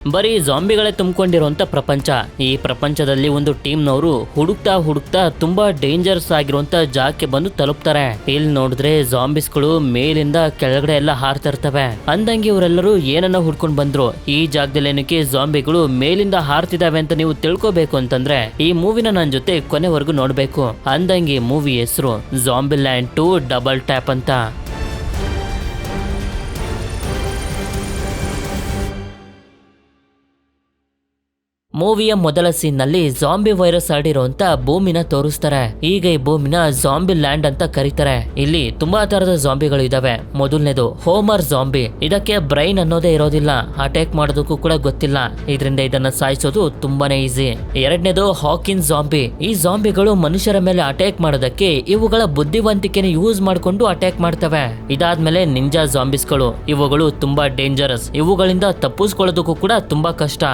ಬರೀ ಜಾಂಬಿಗಳೇ ತುಂಬಿಕೊಂಡಿರುವಂತ ಪ್ರಪಂಚ. ಈ ಪ್ರಪಂಚದಲ್ಲಿ ಒಂದು ಟೀಮ್ನವರು ಹುಡುಕ್ತಾ ತುಂಬಾ ಡೇಂಜರ್ಸ್ ಆಗಿರುವಂತ ಜಾಗಕ್ಕೆ ಬಂದು ತಲುಪ್ತಾರೆ. ಇಲ್ಲಿ ನೋಡಿದ್ರೆ ಜಾಂಬಿಸ್ಗಳು ಮೇಲಿಂದ ಕೆಳಗಡೆ ಎಲ್ಲ ಹಾರ್ತಾ ಇರ್ತವೆ. ಅಂದಂಗೆ ಇವರೆಲ್ಲರೂ ಏನನ್ನ ಹುಡ್ಕೊಂಡ್ ಬಂದ್ರು. ಈ ಜಾಗದಲ್ಲಿ ಏನಕ್ಕೆ ಜಾಂಬಿಗಳು ಮೇಲಿಂದ ಹಾರ್ತಿದಾವೆ ಅಂತ ನೀವು ತಿಳ್ಕೋಬೇಕು ಅಂತಂದ್ರೆ ಈ ಮೂವಿನ ನನ್ನ ಜೊತೆ ಕೊನೆವರೆಗೂ ನೋಡ್ಬೇಕು. ಅಂದಂಗೆ ಮೂವಿ ಹೆಸರು ಜಾಂಬಿಲ್ಯಾಂಡ್ 2 ಡಬಲ್ ಟ್ಯಾಪ್ ಅಂತ. ಮೂವಿಯ ಮೊದಲ ಸೀನ್ ನಲ್ಲಿ ಜಾಂಬಿ ವೈರಸ್ ಹರಡಿರುವಂತ ಭೂಮಿನ ತೋರಿಸ್ತಾರೆ. ಈಗ ಈ ಭೂಮಿನ ಜಾಂಬಿ ಲ್ಯಾಂಡ್ ಅಂತ ಕರೀತಾರೆ. ಇಲ್ಲಿ ತುಂಬಾ ತರದ ಜಾಂಬಿಗಳು ಇದಾವೆ. ಮೊದಲನೇದು ಹೋಮರ್ ಜಾಂಬಿ. ಇದಕ್ಕೆ ಬ್ರೈನ್ ಅನ್ನೋದೇ ಇರೋದಿಲ್ಲ, ಅಟ್ಯಾಕ್ ಮಾಡೋದಕ್ಕೂ ಕೂಡ ಗೊತ್ತಿಲ್ಲ. ಇದರಿಂದ ಇದನ್ನ ಸಾಯಿಸೋದು ತುಂಬಾನೇ ಈಸಿ. ಎರಡನೇದು ಹಾಕಿನ್ ಜಾಂಬಿ. ಈ ಜಾಂಬಿಗಳು ಮನುಷ್ಯರ ಮೇಲೆ ಅಟ್ಯಾಕ್ ಮಾಡೋದಕ್ಕೆ ಇವುಗಳ ಬುದ್ಧಿವಂತಿಕೆನ ಯೂಸ್ ಮಾಡ್ಕೊಂಡು ಅಟ್ಯಾಕ್ ಮಾಡ್ತವೆ. ಇದಾದ್ಮೇಲೆ ನಿಂಜಾ ಜಾಂಬಿಸ್ಗಳು. ಇವುಗಳು ತುಂಬಾ ಡೇಂಜರಸ್. ಇವುಗಳಿಂದ ತಪ್ಪಿಸ್ಕೊಳ್ಳೋದಕ್ಕೂ ಕೂಡ ತುಂಬಾ ಕಷ್ಟ.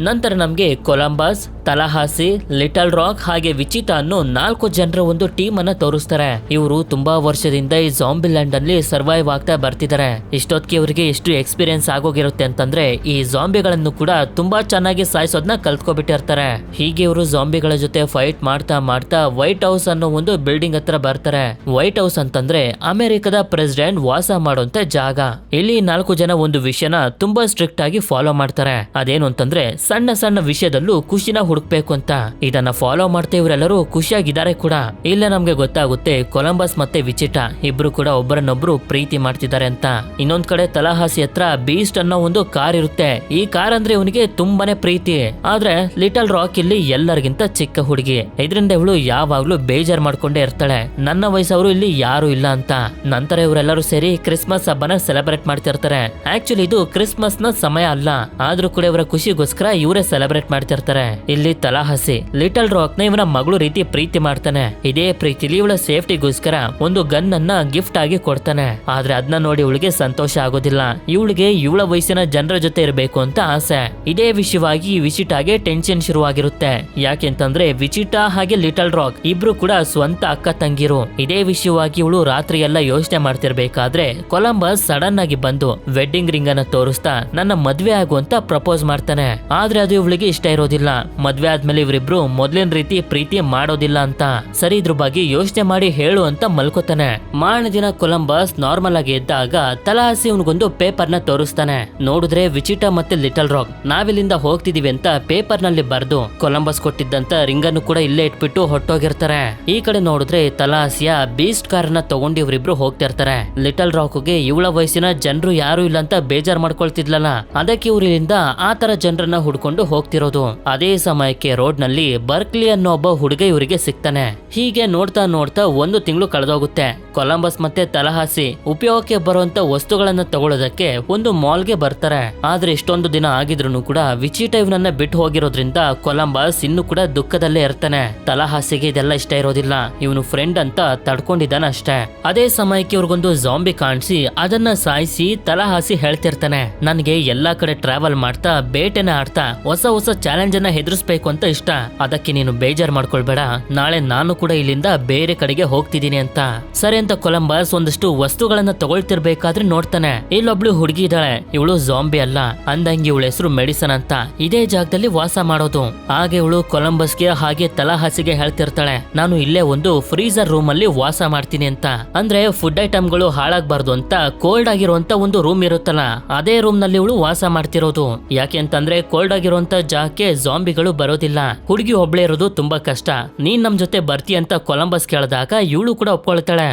ನಂತರ ನಮ್ಗೆ ಕೊಲಂಬಸ್, ತಲಹಾಸಿ, ಲಿಟಲ್ ರಾಕ್ ಹಾಗೆ ವಿಚಿತಾ ಅನ್ನೋ 4 ಜನರ ಒಂದು ಟೀಮ್ ಅನ್ನ ತೋರಿಸ್ತಾರೆ. ಇವರು ತುಂಬಾ ವರ್ಷದಿಂದ ಈ ಜಾಂಬಿ ಲ್ಯಾಂಡ್ ಅಲ್ಲಿ ಸರ್ವೈವ್ ಆಗ್ತಾ ಬರ್ತಿದ್ದಾರೆ. ಇಷ್ಟೊತ್ತಿಗೆ ಇವರಿಗೆ ಎಷ್ಟು ಎಕ್ಸ್ಪೀರಿಯನ್ಸ್ ಆಗೋಗಿರುತ್ತೆ ಅಂತಂದ್ರೆ ಈ ಜಾಂಬಿಗಳನ್ನು ಕೂಡ ತುಂಬಾ ಚೆನ್ನಾಗಿ ಸಾಯಿಸೋದನ್ನ ಕಲ್ತ್ಕೊಬಿಟ್ಟಿರ್ತಾರೆ. ಹೀಗೆ ಇವರು ಜಾಂಬಿಗಳ ಜೊತೆ ಫೈಟ್ ಮಾಡ್ತಾ ವೈಟ್ ಹೌಸ್ ಅನ್ನೋ ಒಂದು ಬಿಲ್ಡಿಂಗ್ ಹತ್ರ ಬರ್ತಾರೆ. ವೈಟ್ ಹೌಸ್ ಅಂತಂದ್ರೆ ಅಮೆರಿಕದ ಪ್ರೆಸಿಡೆಂಟ್ ವಾಸ ಮಾಡುವಂತ ಜಾಗ. ಇಲ್ಲಿ 4 ಜನ ಒಂದು ವಿಷಯನ ತುಂಬಾ ಸ್ಟ್ರಿಕ್ಟ್ ಆಗಿ ಫಾಲೋ ಮಾಡ್ತಾರೆ. ಅದೇನು ಅಂತಂದ್ರೆ ಸಣ್ಣ ಸಣ್ಣ ವಿಷಯದಲ್ಲೂ ಖುಷಿನ ಹುಡುಕ್ಬೇಕು ಅಂತ. ಇದನ್ನ ಫಾಲೋ ಮಾಡ್ತಾ ಇವರೆಲ್ಲರೂ ಖುಷಿಯಾಗಿದ್ದಾರೆ ಕೂಡ. ಇಲ್ಲ ನಮ್ಗೆ ಗೊತ್ತಾಗುತ್ತೆ ಕೊಲಂಬಸ್ ಮತ್ತೆ ವಿಚಿಟಾ ಇಬ್ರು ಕೂಡ ಒಬ್ಬರನ್ನೊಬ್ರು ಪ್ರೀತಿ ಮಾಡ್ತಿದ್ದಾರೆ ಅಂತ. ಇನ್ನೊಂದ್ ಕಡೆ ತಲಹಾಸಿ ಹತ್ರ ಬೀಸ್ಟ್ ಅನ್ನೋ ಒಂದು ಕಾರ್ ಇರುತ್ತೆ. ಈ ಕಾರ್ ಅಂದ್ರೆ ಇವನಿಗೆ ತುಂಬಾನೇ ಪ್ರೀತಿ. ಆದ್ರೆ ಲಿಟಲ್ ರಾಕ್ ಇಲ್ಲಿ ಎಲ್ಲರಿಗಿಂತ ಚಿಕ್ಕ ಹುಡುಗಿ. ಇದರಿಂದ ಇವಳು ಯಾವಾಗ್ಲೂ ಬೇಜಾರ್ ಮಾಡ್ಕೊಂಡೇ ಇರ್ತಾಳೆ, ನನ್ನ ವಯಸ್ಸವರು ಇಲ್ಲಿ ಯಾರು ಇಲ್ಲ ಅಂತ. ನಂತರ ಇವರೆಲ್ಲರೂ ಸೇರಿ ಕ್ರಿಸ್ಮಸ್ ಹಬ್ಬನ ಸೆಲೆಬ್ರೇಟ್ ಮಾಡ್ತಿರ್ತಾರೆ. ಆಕ್ಚುಲಿ ಇದು ಕ್ರಿಸ್ಮಸ್ ನ ಸಮಯ ಅಲ್ಲ, ಆದ್ರೂ ಕೂಡ ಇವರ ಖುಷಿಗೋಸ್ಕರ ಇವರೇ ಸೆಲೆಬ್ರೇಟ್ ಮಾಡ್ತಿರ್ತಾರೆ. ಇಲ್ಲಿ ತಲಹಾಸಿ ಲಿಟಲ್ ರಾಕ್ ನ ಇವನ ಮಗಳು ರೀತಿ ಪ್ರೀತಿ ಮಾಡ್ತಾನೆ. ಇದೇ ಪ್ರೀತಿಲಿ ಇವಳ ಸೇಫ್ಟಿಗೋಸ್ಕರ ಒಂದು ಗನ್ ಅನ್ನ ಗಿಫ್ಟ್ ಆಗಿ ಕೊಡ್ತಾನೆ. ಆದ್ರೆ ಅದನ್ನ ನೋಡಿ ಇವಳಿಗೆ ಸಂತೋಷ ಆಗೋದಿಲ್ಲ. ಇವಳಿಗೆ ಇವಳ ವಯಸ್ಸಿನ ಜನರ ಜೊತೆ ಇರಬೇಕು ಅಂತ ಆಸೆ. ಇದೇ ವಿಷಯವಾಗಿ ವಿಚಿಟಾಗೆ ಟೆನ್ಷನ್ ಶುರುವಾಗಿರುತ್ತೆ. ಯಾಕೆಂತಂದ್ರೆ ವಿಚಿಟಾ ಹಾಗೆ ಲಿಟಲ್ ರಾಕ್ ಇಬ್ರು ಕೂಡ ಸ್ವಂತ ಅಕ್ಕ ತಂಗಿರು. ಇದೇ ವಿಷಯವಾಗಿ ಇವಳು ರಾತ್ರಿ ಎಲ್ಲ ಯೋಚನೆ ಮಾಡ್ತಿರ್ಬೇಕಾದ್ರೆ ಕೊಲಂಬಸ್ ಸಡನ್ ಆಗಿ ಬಂದು ವೆಡ್ಡಿಂಗ್ ರಿಂಗ್ ಅನ್ನ ತೋರಿಸ್ತಾ ನನ್ನ ಮದ್ವೆ ಆಗುವಂತ ಪ್ರಪೋಸ್ ಮಾಡ್ತಾನೆ. ಆದ್ರೆ ಅದು ಇವಳಿಗೆ ಇಷ್ಟ ಇರೋದಿಲ್ಲ. ಮದ್ವೆ ಆದ್ಮೇಲೆ ಇವರಿಬ್ರು ಮೊದ್ಲಿನ ರೀತಿ ಪ್ರೀತಿ ಮಾಡೋದಿಲ್ಲ ಅಂತ. ಸರಿ ಇದ್ರ ಬಗ್ಗೆ ಯೋಚನೆ ಮಾಡಿ ಹೇಳು ಅಂತ ಮಲ್ಕೋತಾನೆ. ಮಾರನೇ ದಿನ ಕೊಲಂಬಸ್ ನಾರ್ಮಲ್ ಆಗಿ ಇದ್ದಾಗ ತಲಹಾಸಿ ಅವನಿಗೊಂದು ಪೇಪರ್ ನ ತೋರಿಸ್ತಾನೆ. ನೋಡಿದ್ರೆ ವಿಚಿಟಾ ಮತ್ತೆ ಲಿಟಲ್ ರಾಕ್ ನಾವಿಲ್ಲಿಂದ ಹೋಗ್ತಿದೀವಿ ಅಂತ ಪೇಪರ್ ನಲ್ಲಿ ಬರ್ದು ಕೊಲಂಬಸ್ ಕೊಟ್ಟಿದ್ದಂತ ರಿಂಗ್ ಅನ್ನು ಕೂಡ ಇಲ್ಲೇ ಇಟ್ಬಿಟ್ಟು ಹೊಟ್ಟೋಗಿರ್ತಾರೆ. ಈ ಕಡೆ ನೋಡಿದ್ರೆ ತಲಹಾಸಿಯ ಬೀಸ್ಟ್ ಕಾರ್ ನ ತಗೊಂಡು ಇವರಿಬ್ರು ಹೋಗ್ತಿರ್ತಾರೆ. ಲಿಟಲ್ ರಾಕ್ಗೆ ಇವಳ ವಯಸ್ಸಿನ ಜನರು ಯಾರು ಇಲ್ಲ ಅಂತ ಬೇಜಾರ್ ಮಾಡ್ಕೊಳ್ತಿದ್ಲಲ್ಲ, ಅದಕ್ಕೆ ಇವರಿಂದ ಆ ತರ ಜನರನ್ನ ಹುಡ್ಕೊಂಡು ಹೋಗ್ತಿರೋದು. ಅದೇ ಸಮಯಕ್ಕೆ ರೋಡ್ ನಲ್ಲಿ ಬರ್ಕ್ಲಿ ಅನ್ನೋ ಒಬ್ಬ ಹುಡುಗ ಇವರಿಗೆ ಸಿಗ್ತಾನೆ. ಹೀಗೆ ನೋಡ್ತಾ 1 ತಿಂಗಳು ಕಳೆದೋಗುತ್ತೆ. ಕೊಲಂಬಸ್ ಮತ್ತೆ ತಲಹಾಸಿ ಉಪಯೋಗಕ್ಕೆ ಬರುವಂತ ವಸ್ತುಗಳನ್ನ ತಗೊಳ್ಳೋದಕ್ಕೆ ಒಂದು ಮಾಲ್ಗೆ ಬರ್ತಾರೆ. ಆದ್ರೆ ಇಷ್ಟೊಂದು ದಿನ ಆಗಿದ್ರು ಕೂಡ ವಿಚಿಟಾ ಇವನನ್ನ ಬಿಟ್ಟು ಹೋಗಿರೋದ್ರಿಂದ ಕೊಲಂಬಸ್ ಇನ್ನು ಕೂಡ ದುಃಖದಲ್ಲೇ ಇರ್ತಾನೆ. ತಲಹಾಸಿಗೆ ಇದೆಲ್ಲ ಇಷ್ಟ ಇರೋದಿಲ್ಲ. ಇವನು ಫ್ರೆಂಡ್ ಅಂತ ತಡ್ಕೊಂಡಿದ್ದಾನ ಅಷ್ಟೇ. ಅದೇ ಸಮಯಕ್ಕೆ ಇವ್ರಿಗೊಂದು ಜಾಂಬಿ ಕಾಣಿಸಿ ಅದನ್ನ ಸಾಯಿಸಿ ತಲಹಾಸಿ ಹೇಳ್ತಿರ್ತಾನೆ, ನನ್ಗೆ ಎಲ್ಲಾ ಕಡೆ ಟ್ರಾವೆಲ್ ಮಾಡ್ತಾ ಬೇಟೆನ ಆಡ್ತಾ ಹೊಸ ಚಾಲೆಂಜ್ ಅನ್ನ ಹೆದರ್ಸ್ಬೇಕು ಅಂತ ಇಷ್ಟ. ಅದಕ್ಕೆ ನೀನು ಬೇಜಾರ್ ಮಾಡ್ಕೊಳ್ಬೇಡ, ನಾಳೆ ನಾನು ಕೂಡ ಇಲ್ಲಿಂದ ಬೇರೆ ಕಡೆಗೆ ಹೋಗ್ತಿದ್ದೀನಿ ಅಂತ. ಸರಿ ಅಂತ ಕೊಲಂಬಸ್ ಒಂದಷ್ಟು ವಸ್ತುಗಳನ್ನ ತಗೊಳ್ತಿರ್ಬೇಕಾದ್ರೆ ನೋಡ್ತಾನೆ ಇಲ್ಲೊಬ್ಳು ಹುಡುಗಿ ಇದ್ದಾಳೆ. ಇವಳು ಜಾಂಬಿ ಅಲ್ಲ, ಅಂದಂಗೆ ಇವಳ ಹೆಸರು ಮೆಡಿಸನ್ ಅಂತ. ಇದೇ ಜಾಗದಲ್ಲಿ ವಾಸ ಮಾಡೋದು. ಹಾಗೆ ಇವಳು ಕೊಲಂಬಸ್ಗೆ ಹಾಗೆ ತಲಹಾಸಿಗೆ ಹೇಳ್ತಿರ್ತಾಳೆ, ನಾನು ಇಲ್ಲೇ ಒಂದು ಫ್ರೀಜರ್ ರೂಮ್ ಅಲ್ಲಿ ವಾಸ ಮಾಡ್ತೀನಿ ಅಂತ. ಅಂದ್ರೆ ಫುಡ್ ಐಟಮ್ಗಳು ಹಾಳಾಗ್ಬಾರ್ದು ಅಂತ ಕೋಲ್ಡ್ ಆಗಿರುವಂತ ಒಂದು ರೂಮ್ ಇರುತ್ತಲ್ಲ, ಅದೇ ರೂಮ್ ನಲ್ಲಿ ಇವಳು ವಾಸ ಮಾಡ್ತಿರೋದು. ಯಾಕೆ ಅಂತಂದ್ರೆ ಕೋಲ್ಡ್ ಆಗಿರುವಂತ ಜಾಗಕ್ಕೆ ಜಾಂಬಿಗಳು ಬರೋದಿಲ್ಲ. ಹುಡುಗಿ ಒಬ್ಳೇ ಇರೋದು ತುಂಬಾ ಕಷ್ಟ. ನೀನ್ ನಮ್ ಜೊತೆ ಬರ್ತಿ ಅಂತ ಕೊಲಂಬಸ್ ಕೇಳಿದಾಗ ಇವಳು ಕೂಡ ಒಪ್ಕೊಳ್ತಾಳೆ.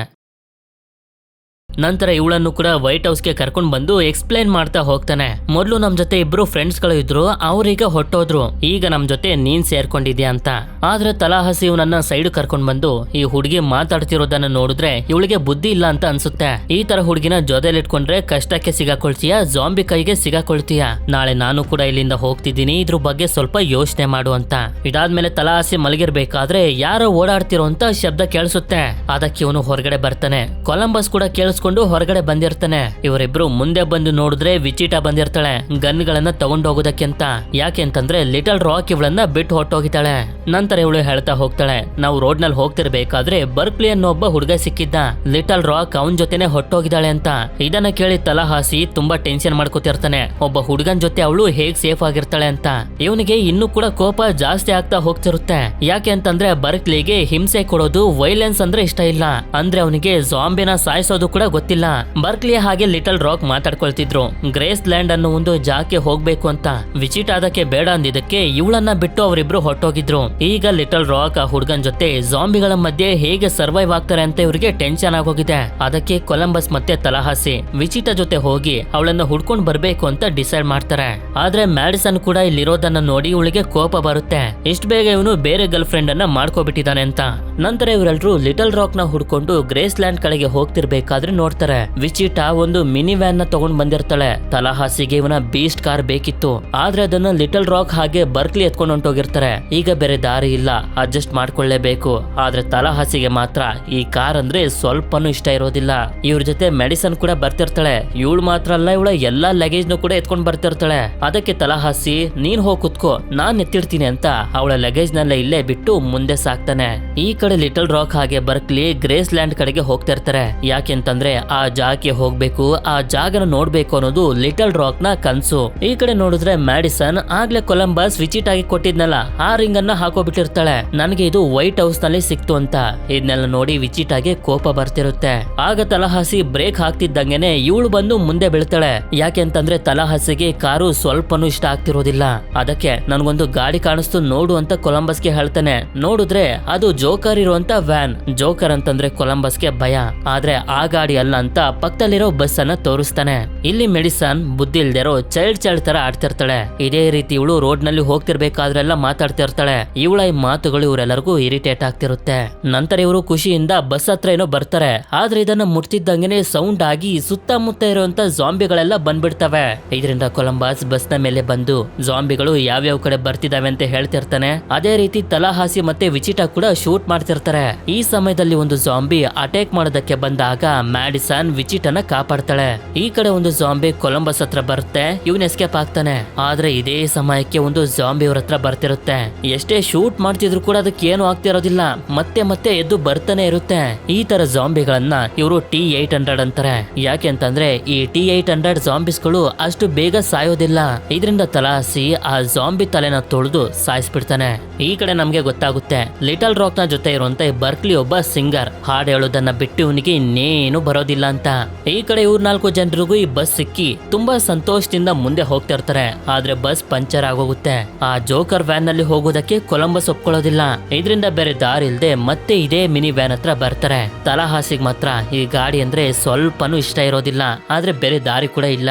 ನಂತರ ಇವಳನ್ನು ಕೂಡ ವೈಟ್ ಹೌಸ್ ಗೆ ಕರ್ಕೊಂಡ್ ಬಂದು ಎಕ್ಸ್ಪ್ಲೈನ್ ಮಾಡ್ತಾ ಹೋಗ್ತಾನೆ. ಮೊದ್ಲು ನಮ್ ಜೊತೆ ಇಬ್ರು ಫ್ರೆಂಡ್ಸ್ ಗಳು ಇದ್ರು, ಅವ್ರೀಗ ಹೊಟ್ಟೋದ್ರು. ಈಗ ನಮ್ ಜೊತೆ ನೀನ್ ಸೇರ್ಕೊಂಡಿದ್ಯಾ ಅಂತ. ಆದ್ರೆ ತಲಹಾಸಿ ಇವನನ್ನ ಸೈಡ್ ಕರ್ಕೊಂಡ್ ಬಂದು ಈ ಹುಡುಗಿ ಮಾತಾಡ್ತಿರೋದನ್ನ ನೋಡಿದ್ರೆ ಇವಳಿಗೆ ಬುದ್ಧಿ ಇಲ್ಲ ಅಂತ ಅನ್ಸುತ್ತೆ. ಈ ತರ ಹುಡುಗಿನ ಜೊತೆಲಿಟ್ಕೊಂಡ್ರೆ ಕಷ್ಟಕ್ಕೆ ಸಿಗಾಕೊಳ್ತೀಯ, ಜಾಂಬಿ ಕೈಗೆ ಸಿಗಾಕೊಳ್ತೀಯ. ನಾಳೆ ನಾನು ಕೂಡ ಇಲ್ಲಿಂದ ಹೋಗ್ತಿದ್ದೀನಿ, ಇದ್ರ ಬಗ್ಗೆ ಸ್ವಲ್ಪ ಯೋಚನೆ ಮಾಡು ಅಂತ. ಇದಾದ್ಮೇಲೆ ತಲಹಾಸಿ ಮಲಗಿರ್ಬೇಕಾದ್ರೆ ಯಾರೋ ಓಡಾಡ್ತಿರೋ ಅಂತ ಶಬ್ದ ಕೇಳಿಸುತ್ತೆ. ಅದಕ್ಕೆ ಇವನು ಹೊರಗಡೆ ಬರ್ತಾನೆ. ಕೊಲಂಬಸ್ ಕೂಡ ಕೇಳಿಸ್ ಕಾಣಿಸ್ಕೊಂಡು ಹೊರಗಡೆ ಬಂದಿರ್ತಾನೆ. ಇವರಿಬ್ರು ಮುಂದೆ ಬಂದು ನೋಡಿದ್ರೆ ವಿಚಿಟ ಬಂದಿರ್ತಾಳೆ ಗನ್ಗಳನ್ನ ತಗೊಂಡೋಗೋದಕ್ಕೆ ಅಂತ. ಯಾಕೆ ಅಂತಂದ್ರೆ ಲಿಟಲ್ ರಾಕ್ ಇವಳನ್ನ ಬಿಟ್ಟು ಹೊಟ್ಟೋಗಿದ್ದಾಳೆ. ನಂತರ ಇವಳು ಹೇಳ್ತಾ ಹೋಗ್ತಾಳೆ, ನಾವು ರೋಡ್ ನಲ್ಲಿ ಹೋಗ್ತಿರ್ಬೇಕಾದ್ರೆ ಬರ್ಕ್ಲಿ ಅನ್ನೋ ಒಬ್ಬ ಹುಡುಗ ಸಿಕ್ಕಿದ್ದ, ಲಿಟಲ್ ರಾಕ್ ಅವನ್ ಜೊತೆನೆ ಹೊಟ್ಟೋಗಿದ್ದಾಳೆ ಅಂತ. ಇದನ್ನ ಕೇಳಿ ತಲಹಾಸಿ ತುಂಬಾ ಟೆನ್ಷನ್ ಮಾಡ್ಕೋತಿರ್ತಾನೆ, ಒಬ್ಬ ಹುಡುಗನ್ ಜೊತೆ ಅವಳು ಹೇಗ್ ಸೇಫ್ ಆಗಿರ್ತಾಳೆ ಅಂತ. ಇವನಿಗೆ ಇನ್ನೂ ಕೂಡ ಕೋಪ ಜಾಸ್ತಿ ಆಗ್ತಾ ಹೋಗ್ತಿರುತ್ತೆ. ಯಾಕೆ ಅಂತಂದ್ರೆ ಬರ್ಕ್ಲಿಗೆ ಹಿಂಸೆ ಕೊಡೋದು, ವೈಲೆನ್ಸ್ ಅಂದ್ರೆ ಇಷ್ಟ ಇಲ್ಲ. ಅಂದ್ರೆ ಅವನಿಗೆ ಜಾಂಬಿನ ಸಾಯಿಸೋದು ಕೂಡ ಗೊತ್ತಿಲ್ಲ. ಬರ್ಕ್ಲಿ ಹಾಗೆ ಲಿಟಲ್ ರಾಕ್ ಮಾತಾಡ್ಕೊಳ್ತಿದ್ರು. ಗ್ರೇಸ್ ಲ್ಯಾಂಡ್ ಅನ್ನೋ ಒಂದು ಜಾಗಕ್ಕೆ ಹೋಗ್ಬೇಕು ಅಂತ. ವಿಚಿಟ್ ಅದಕ್ಕೆ ಬೇಡ ಅಂದಿದ್ದಕ್ಕೆ ಇವಳನ್ನ ಬಿಟ್ಟು ಅವರಿಬ್ರು ಹೊಟ್ಟೋಗಿದ್ರು. ಈಗ ಲಿಟಲ್ ರಾಕ್ ಆ ಹುಡುಗನ್ ಜೊತೆ ಜಾಂಬಿಗಳ ಮಧ್ಯೆ ಹೇಗೆ ಸರ್ವೈವ್ ಆಗ್ತಾರೆ ಅಂತ ಇವರಿಗೆ ಟೆನ್ಷನ್ ಆಗೋಗಿದೆ. ಅದಕ್ಕೆ ಕೊಲಂಬಸ್ ಮತ್ತೆ ತಲಹಾಸಿ ವಿಚಿಟ ಜೊತೆ ಹೋಗಿ ಅವಳನ್ನ ಹುಡ್ಕೊಂಡ್ ಬರ್ಬೇಕು ಅಂತ ಡಿಸೈಡ್ ಮಾಡ್ತಾರೆ. ಆದ್ರೆ ಮ್ಯಾಡಿಸನ್ ಕೂಡ ಇಲ್ಲಿರೋದನ್ನ ನೋಡಿ ಇವಳಿಗೆ ಕೋಪ ಬರುತ್ತೆ. ಇಷ್ಟ ಬೇಗ ಇವನು ಬೇರೆ ಗರ್ಲ್ ಫ್ರೆಂಡ್ ಅನ್ನ ಮಾಡ್ಕೋಬಿಟ್ಟಿದ್ದಾನೆ ಅಂತ. ನಂತರ ಇವರೆಲ್ಲರೂ ಲಿಟಲ್ ರಾಕ್ ನ ಹುಡ್ಕೊಂಡು ಗ್ರೇಸ್ ಲ್ಯಾಂಡ್ ಕಡೆಗೆ ಹೋಗ್ತಿರ್ಬೇಕಾದ್ರೆ ನೋಡ್ತಾರೆ, ವಿಚಿಟ ಒಂದು ಮಿನಿ ವ್ಯಾನ್ ನ ತಗೊಂಡ್ ಬಂದಿರ್ತಾಳೆ. ತಲಹಾಸಿಗೆ ಇವನ ಬೀಸ್ಟ್ ಕಾರ್ ಬೇಕಿತ್ತು, ಆದ್ರೆ ಅದನ್ನ ಲಿಟಲ್ ರಾಕ್ ಹಾಗೆ ಬರ್ಕ್ಲಿ ಎತ್ಕೊಂಡು ಹೊಂಟೋಗಿರ್ತಾರೆ. ಈಗ ಬೇರೆ ದಾರಿ ಇಲ್ಲ, ಅಡ್ಜಸ್ಟ್ ಮಾಡ್ಕೊಳ್ಳೇಬೇಕು. ಆದ್ರೆ ತಲಹಾಸಿಗೆ ಮಾತ್ರ ಈ ಕಾರ್ ಅಂದ್ರೆ ಸ್ವಲ್ಪನೂ ಇಷ್ಟ ಇರೋದಿಲ್ಲ. ಇವ್ರ ಜೊತೆ ಮೆಡಿಸನ್ ಕೂಡ ಬರ್ತಿರ್ತಾಳೆ. ಇವಳು ಮಾತ್ರ ಅಲ್ಲ, ಇವಳ ಎಲ್ಲಾ ಲಗೇಜ್ ನು ಕೂಡ ಎತ್ಕೊಂಡ್ ಬರ್ತಿರ್ತಾಳೆ. ಅದಕ್ಕೆ ತಲಹಾಸಿ ನೀನ್ ಹೋಗ್ ಕುತ್ಕೋ, ನಾನ್ ಎತ್ತಿಡ್ತೀನಿ ಅಂತ ಅವಳ ಲಗೇಜ್ ನೆಲ್ಲ ಇಲ್ಲೇ ಬಿಟ್ಟು ಮುಂದೆ ಸಾಕ್ತಾನೆ. ಈ ಕಡೆ ಲಿಟಲ್ ರಾಕ್ ಹಾಗೆ ಬರ್ಕ್ಲಿ ಗ್ರೇಸ್ ಲ್ಯಾಂಡ್ ಕಡೆಗೆ ಹೋಗ್ತಿರ್ತಾರೆ. ಯಾಕೆಂತಂದ್ರೆ ಆ ಜಾಗಕ್ಕೆ ಹೋಗ್ಬೇಕು, ಆ ಜಾಗನ ನೋಡ್ಬೇಕು ಅನ್ನೋದು ಲಿಟಲ್ ರಾಕ್ ನ ಕನ್ಸು. ಈ ಕಡೆ ನೋಡಿದ್ರೆ ಮ್ಯಾಡಿಸನ್ ಆಗ್ಲೇ ಕೊಲಂಬಸ್ ವಿಚಿಟ್ ಆಗಿ ಕೊಟ್ಟಿದ್ನಲ್ಲ ಆ ರಿಂಗ್ ಅನ್ನ ಹಾಕೋಬಿಟ್ಟಿರ್ತಾಳೆ. ನನಗೆ ಇದು ವೈಟ್ ಹೌಸ್ ನಲ್ಲಿ ಸಿಕ್ತು ಅಂತ. ಇದನ್ನೆಲ್ಲ ನೋಡಿ ವಿಚಿಟ್ ಆಗಿ ಕೋಪ ಬರ್ತಿರುತ್ತೆ. ಆಗ ತಲಹಾಸಿ ಬ್ರೇಕ್ ಹಾಕ್ತಿದ್ದಂಗೆನೆ ಇವಳು ಬಂದು ಮುಂದೆ ಬೀಳ್ತಾಳೆ. ಯಾಕೆಂತಂದ್ರೆ ತಲಹಾಸಿಗೆ ಕಾರು ಸ್ವಲ್ಪನೂ ಇಷ್ಟ ಆಗ್ತಿರೋದಿಲ್ಲ. ಅದಕ್ಕೆ ನನ್ಗೊಂದು ಗಾಡಿ ಕಾಣಿಸ್ತು ನೋಡು ಅಂತ ಕೊಲಂಬಸ್ಗೆ ಹೇಳ್ತಾನೆ. ನೋಡಿದ್ರೆ ಅದು ಜೋಕರ್ ಇರುವಂತ ವ್ಯಾನ್. ಜೋಕರ್ ಅಂತಂದ್ರೆ ಕೊಲಂಬಸ್ಗೆ ಭಯ. ಆದ್ರೆ ಆ ಗಾಡಿ ಅಲ್ಲ ಅಂತ ಪಕ್ಕದಲ್ಲಿರೋ ಬಸ್ ಅನ್ನ ತೋರಿಸ್ತಾನೆ. ಇಲ್ಲಿ ಮೆಡಿಸನ್ ಬುದ್ಧಿ ಇಲ್ದಿರೋ ಚೈಲ್ಡ್ ತರ ಆಡ್ತಿರ್ತಾಳೆ. ಇದೇ ರೀತಿ ಇವಳು ರೋಡ್ ನಲ್ಲಿ ಹೋಗ್ತಿರ್ಬೇಕಾದ್ರೆಲ್ಲ ಮಾತಾಡ್ತಿರ್ತಾಳೆ. ಇವಳ ಈ ಮಾತುಗಳು ಇವರೆಲ್ಲರಿಗೂ ಇರಿಟೇಟ್ ಆಗ್ತಿರುತ್ತೆ. ನಂತರ ಇವರು ಖುಷಿಯಿಂದ ಬಸ್ ಹತ್ರ ಏನೋ ಬರ್ತಾರೆ. ಆದ್ರೆ ಇದನ್ನ ಮುಟ್ತಿದ್ದಂಗೆನೆ ಸೌಂಡ್ ಆಗಿ ಸುತ್ತಮುತ್ತ ಇರುವಂತ ಜಾಂಬಿಗಳೆಲ್ಲ ಬಂದ್ಬಿಡ್ತವೆ. ಇದರಿಂದ ಕೊಲಂಬಸ್ ಬಸ್ ನ ಮೇಲೆ ಬಂದು ಜಾಂಬಿಗಳು ಯಾವ್ಯಾವ ಕಡೆ ಬರ್ತಿದಾವೆ ಅಂತ ಹೇಳ್ತಿರ್ತಾನೆ. ಅದೇ ರೀತಿ ತಲಹಾಸಿ ಮತ್ತೆ ವಿಚಿಟ ಕೂಡ ಶೂಟ್ ಮಾಡ್ತಿರ್ತಾರೆ. ಈ ಸಮಯದಲ್ಲಿ ಒಂದು ಜಾಂಬಿ ಅಟ್ಯಾಕ್ ಮಾಡೋದಕ್ಕೆ ಬಂದಾಗ ಮ್ಯಾಡಿಸನ್ ವಿಚಿಟನ ಕಾಪಾಡ್ತಾಳೆ. ಈ ಕಡೆ ಒಂದು ಜಾಂಬಿ ಕೊಲಂಬಸ್ ಹತ್ರ ಬರುತ್ತೆ, ಇವನ್ ಎಸ್ಕೇಪ್ ಆಗ್ತಾನೆ. ಆದ್ರೆ ಇದೇ ಸಮಯಕ್ಕೆ ಒಂದು ಜಾಂಬಿ ಇವ್ರ ಹತ್ರ ಬರ್ತಿರುತ್ತೆ. ಎಷ್ಟೇ ಶೂಟ್ ಮಾಡ್ತಿದ್ರು ಕೂಡ ಅದಕ್ಕೆ ಏನು ಆಗ್ತಿರೋದಿಲ್ಲ, ಮತ್ತೆ ಮತ್ತೆ ಎದ್ದು ಬರ್ತಾನೆ ಇರುತ್ತೆ. ಈ ತರ ಜಾಂಬಿಗಳನ್ನ ಇವರು T-800 ಅಂತಾರೆ. ಯಾಕೆ ಅಂತಂದ್ರೆ ಈ T-800 ಜಾಂಬಿಸ್ಗಳು ಅಷ್ಟು ಬೇಗ ಸಾಯೋದಿಲ್ಲ. ಇದರಿಂದ ತಲಹಾಸಿ ಆ ಜಾಂಬಿ ತಲೆನ ತೊಳೆದು ಸಾಯಿಸ್ಬಿಡ್ತಾನೆ. ಈ ಕಡೆ ನಮ್ಗೆ ಗೊತ್ತಾಗುತ್ತೆ ಲಿಟಲ್ ರಾಕ್ ನ ಜೊತೆ ಇರುವಂತ ಬರ್ಕ್ಲಿ ಒಬ್ಬ ಸಿಂಗರ್. ಹಾಡು ಹೇಳೋದನ್ನ ಬಿಟ್ಟು ಇವನಿಗೆ ಇನ್ನೇನು ಬರೋದಿಲ್ಲ ಅಂತ. ಈ ಕಡೆ ಇವ್ರ 4 ಜನರಿಗೂ ಈ ಬಸ್ ಸಿಕ್ಕಿ ತುಂಬಾ ಸಂತೋಷದಿಂದ ಮುಂದೆ ಹೋಗ್ತಿರ್ತಾರೆ. ಆದ್ರೆ ಬಸ್ ಪಂಚರ್ ಆಗೋಗುತ್ತೆ. ಆ ಜೋಕರ್ ವ್ಯಾನ್ ನಲ್ಲಿ ಹೋಗೋದಕ್ಕೆ ಕೊಲಂಬಸ್ ಒಪ್ಕೊಳ್ಳೋದಿಲ್ಲ. ಇದರಿಂದ ಬೇರೆ ದಾರಿ ಇಲ್ದೆ ಮತ್ತೆ ಇದೇ ಮಿನಿ ವ್ಯಾನ್ ಹತ್ರ ಬರ್ತಾರೆ. ತಲಹಾಸಿಗೆ ಮಾತ್ರ ಈ ಗಾಡಿ ಅಂದ್ರೆ ಸ್ವಲ್ಪನೂ ಇಷ್ಟ ಇರೋದಿಲ್ಲ. ಆದ್ರೆ ಬೇರೆ ದಾರಿ ಕೂಡ ಇಲ್ಲ.